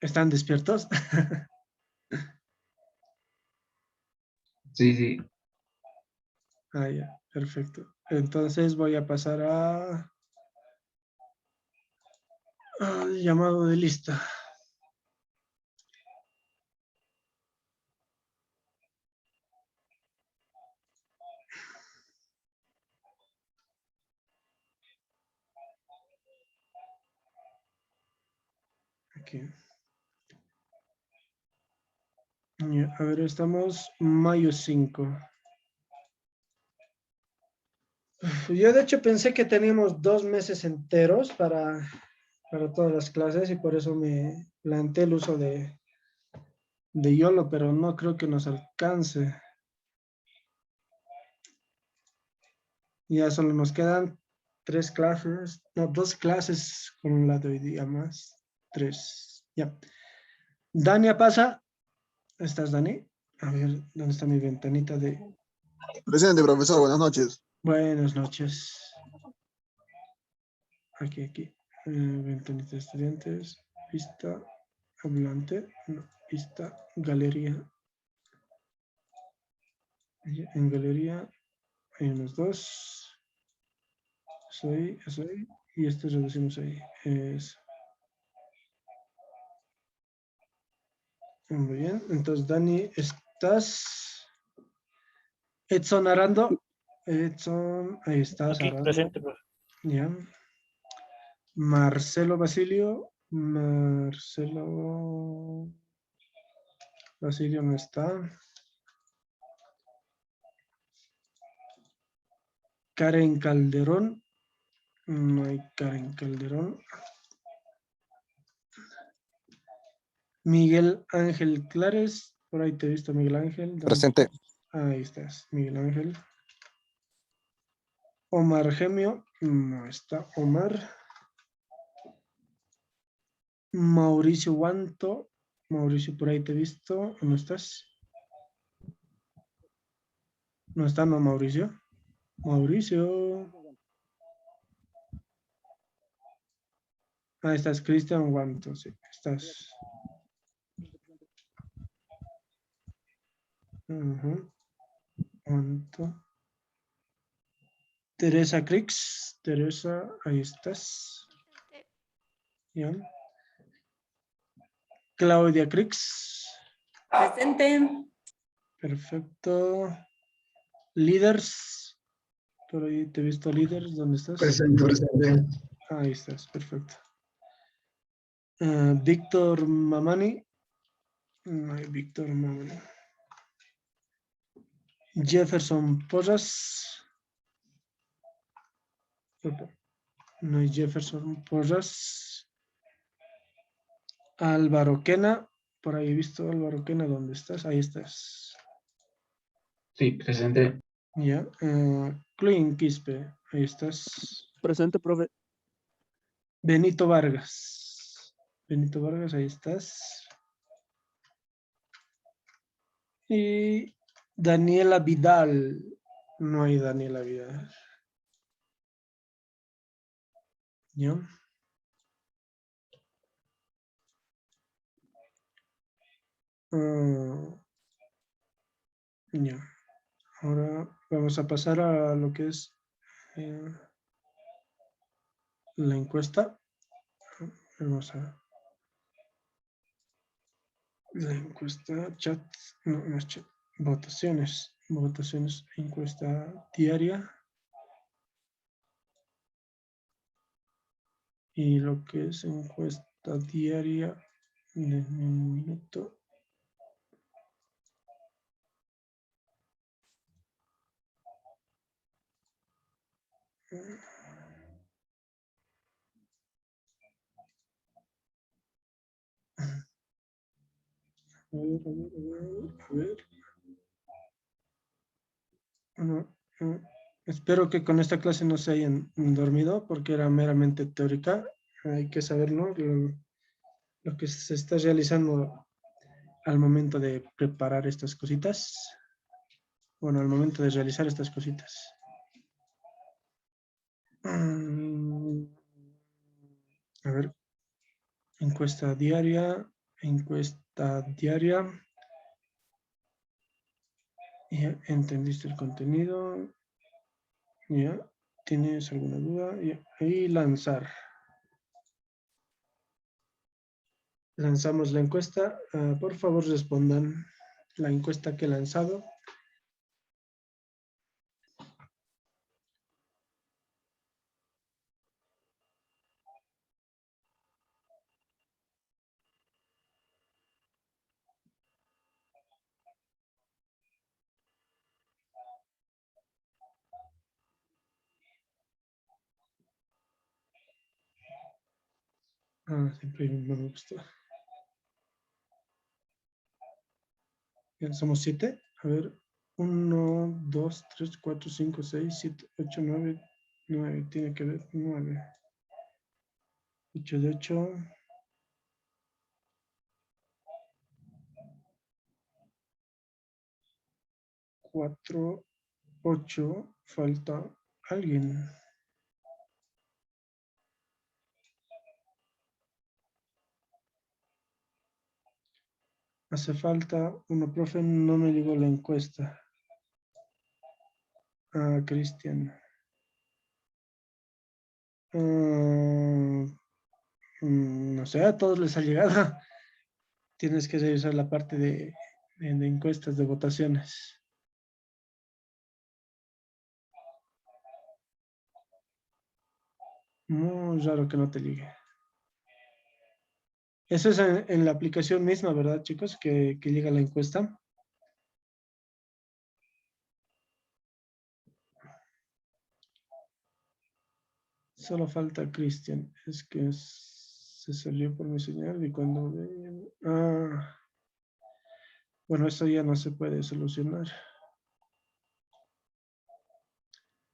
¿Están despiertos? Sí, sí. Ya, perfecto. Entonces voy a pasar al llamado de lista. aquí. Ya, a ver, estamos mayo 5. Yo de hecho pensé que teníamos 2 meses enteros para todas las clases y por eso me planteé el uso de YOLO, pero no creo que nos alcance. Ya solo nos quedan 3 clases, no, 2 clases con la de hoy día más. 3, ya. Dania pasa. ¿Estás, Dani? A ver, ¿dónde está mi ventanita de... Presente, profesor, buenas noches. Buenas noches. Aquí. Ventanita de estudiantes. Vista hablante. No, vista galería. En galería hay unos 2. Eso ahí. Y este reducimos ahí. Muy bien. Entonces, Dani, ¿estás? Edson Arando. Edson, ahí estás, Aquí, Arando. presente, profe. Ya. Marcelo Basilio. Marcelo Basilio no está. Karen Calderón. No hay Karen Calderón. Miguel Ángel Clares. Por ahí te he visto, Miguel Ángel. ¿Dónde Presente. estás? Ahí estás, Miguel Ángel. Omar Gemio. No está Omar. Mauricio Guanto. Mauricio, por ahí te he visto. ¿No estás? ¿No está, no, Mauricio? Mauricio. Ahí estás, Cristian Guanto. Sí, estás. Guanto. Teresa Crix. Teresa, ahí estás. Ya. Claudia Crix. Presente. Perfecto. Líderes. Por ahí te he visto líderes. ¿Dónde estás? Presente, presente. Ahí estás, perfecto. Víctor Mamani. No hay Víctor Mamani. Jefferson Porras. No hay Jefferson Porras. Álvaro Quena. Por ahí he visto Álvaro Quena. ¿Dónde estás? Ahí estás. Sí, presente. Ya. Cluin Quispe. Ahí estás. Presente, profe. Benito Vargas. Benito Vargas, ahí estás. Y Daniela Vidal. No hay Daniela Vidal. ¿Ya? Ya. Ahora vamos a pasar a lo que es la encuesta. Vamos a la encuesta, chat, no es chat, votaciones, encuesta diaria. Y lo que es encuesta diaria de un minuto. A ver. Espero que con esta clase no se hayan dormido porque era meramente teórica. Hay que saberlo, lo que se está realizando al momento de preparar estas cositas. Bueno, al momento de realizar estas cositas. A ver. Encuesta diaria. Ya entendiste el contenido. Ya. ¿Tienes alguna duda? Ya. Y lanzar. Lanzamos la encuesta. Por favor, respondan la encuesta que he lanzado. Siempre no me gusta. Bien, somos 7. A ver. 1, 2, 3, 4, 5, 6, 7, 8, 9. 9. Tiene que ver 9. 8 de 8. 4, 8. Falta alguien. Hace falta uno, profe, no me llegó la encuesta. Cristian. No sé, a todos les ha llegado. Tienes que revisar la parte de encuestas, de votaciones. Muy raro que no te ligue. Eso es en la aplicación misma, ¿verdad, chicos? Que llega la encuesta. Solo falta Cristian. Es que se salió por mi señal y cuando... bueno, eso ya no se puede solucionar.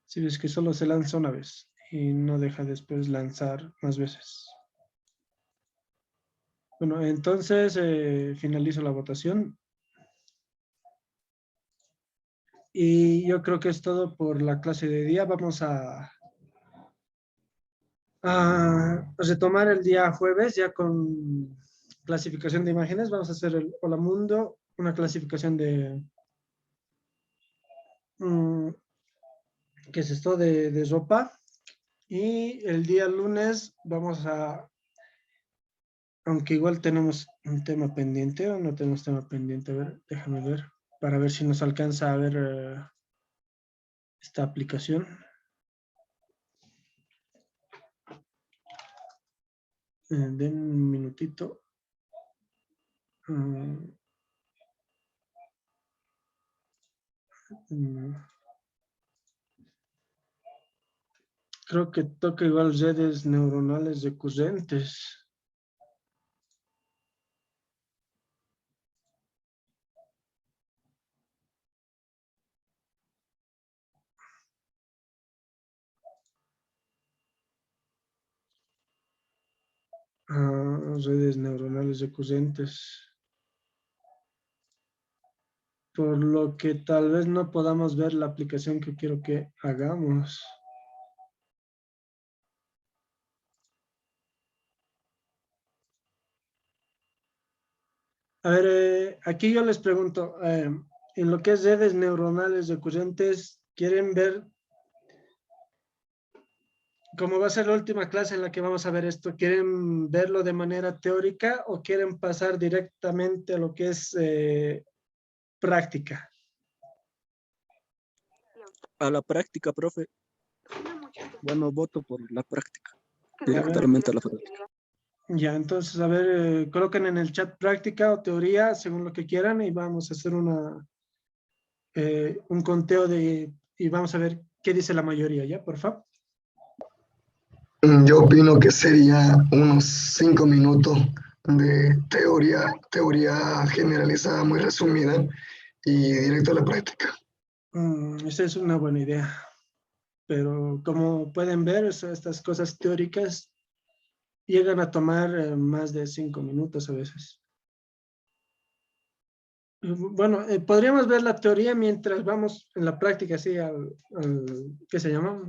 Si ves que solo se lanza una vez y no deja después lanzar más veces. Bueno, entonces finalizo la votación. Y yo creo que es todo por la clase de día. Vamos a retomar el día jueves ya con clasificación de imágenes. Vamos a hacer el Hola Mundo, una clasificación de... ¿qué es esto? De ropa. Y el día lunes vamos a... Aunque igual tenemos un tema pendiente o no tenemos tema pendiente. A ver, déjame ver. Para ver si nos alcanza a ver esta aplicación. Den un minutito. Creo que toca igual redes neuronales recurrentes. Redes neuronales recurrentes. Por lo que tal vez no podamos ver la aplicación que quiero que hagamos. A ver, aquí yo les pregunto, en lo que es redes neuronales recurrentes, ¿quieren ver cómo va a ser la última clase en la que vamos a ver esto? ¿Quieren verlo de manera teórica o quieren pasar directamente a lo que es práctica? A la práctica, profe. Bueno, voto por la práctica. Directamente a la práctica. Ya, entonces, a ver, coloquen en el chat práctica o teoría, según lo que quieran, y vamos a hacer un conteo y vamos a ver qué dice la mayoría, ¿ya? Por favor. Yo opino que sería unos 5 minutos de teoría generalizada, muy resumida, y directo a la práctica. Esa es una buena idea. Pero como pueden ver, estas cosas teóricas llegan a tomar más de 5 minutos a veces. Bueno, podríamos ver la teoría mientras vamos en la práctica, así ¿qué se llama?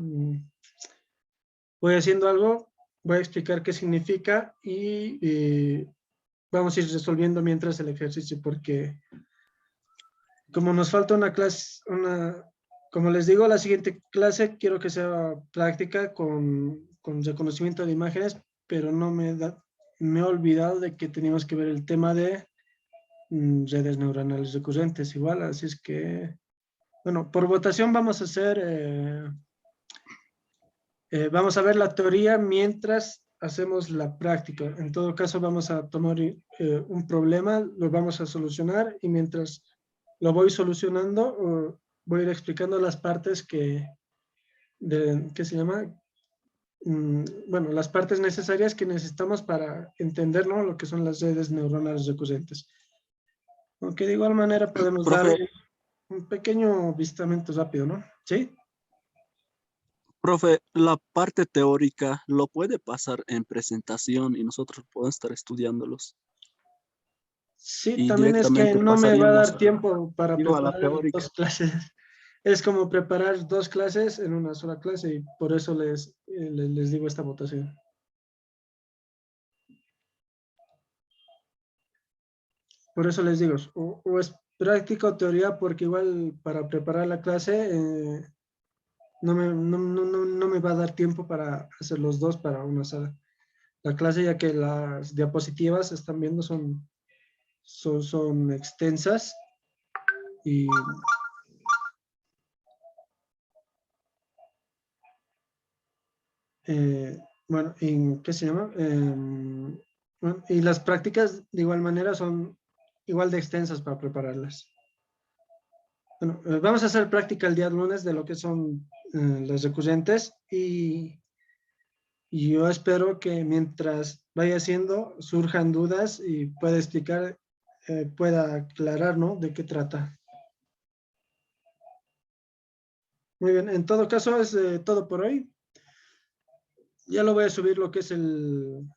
Voy haciendo algo, voy a explicar qué significa y vamos a ir resolviendo mientras el ejercicio, porque como nos falta una clase, como les digo, la siguiente clase quiero que sea práctica con reconocimiento de imágenes, pero no me he olvidado de que teníamos que ver el tema de redes neuronales recurrentes igual, así es que, bueno, por votación vamos a hacer, vamos a ver la teoría mientras hacemos la práctica. En todo caso vamos a tomar un problema, lo vamos a solucionar y mientras lo voy solucionando, voy a ir explicando las partes ¿qué se llama? bueno, las partes necesarias que necesitamos para entender, ¿no?, lo que son las redes neuronales recurrentes. Aunque de igual manera podemos dar Profe, un pequeño avistamiento rápido, ¿no? ¿Sí? profe, la parte teórica lo puede pasar en presentación y nosotros podemos estar estudiándolos. Sí, Y también es que directamente no me va a pasaríamos dar tiempo para digo, a la preparar teórica. 2 clases. Es como preparar 2 clases en una sola clase y por eso les digo esta votación. Por eso les digo, o es práctica o teoría, porque igual para preparar la clase no me va a dar tiempo para hacer los 2 para una sola. La clase, ya que las diapositivas están viendo son extensas y bueno, ¿qué se llama? Bueno, y las prácticas de igual manera son igual de extensas para prepararlas. Bueno, vamos a hacer práctica el día lunes de lo que son las recurrentes y yo espero que mientras vaya haciendo surjan dudas y pueda explicar, pueda aclarar, ¿no?, de qué trata. Muy bien, en todo caso es todo por hoy. Ya lo voy a subir lo que es el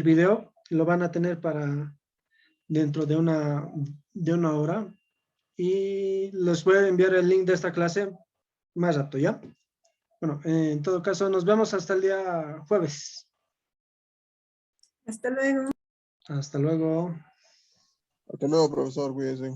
video, lo van a tener para dentro de una hora y les voy a enviar el link de esta clase más rato, ¿ya? Bueno, en todo caso, nos vemos hasta el día jueves. Hasta luego. Hasta luego. Hasta luego, profesor, cuídese.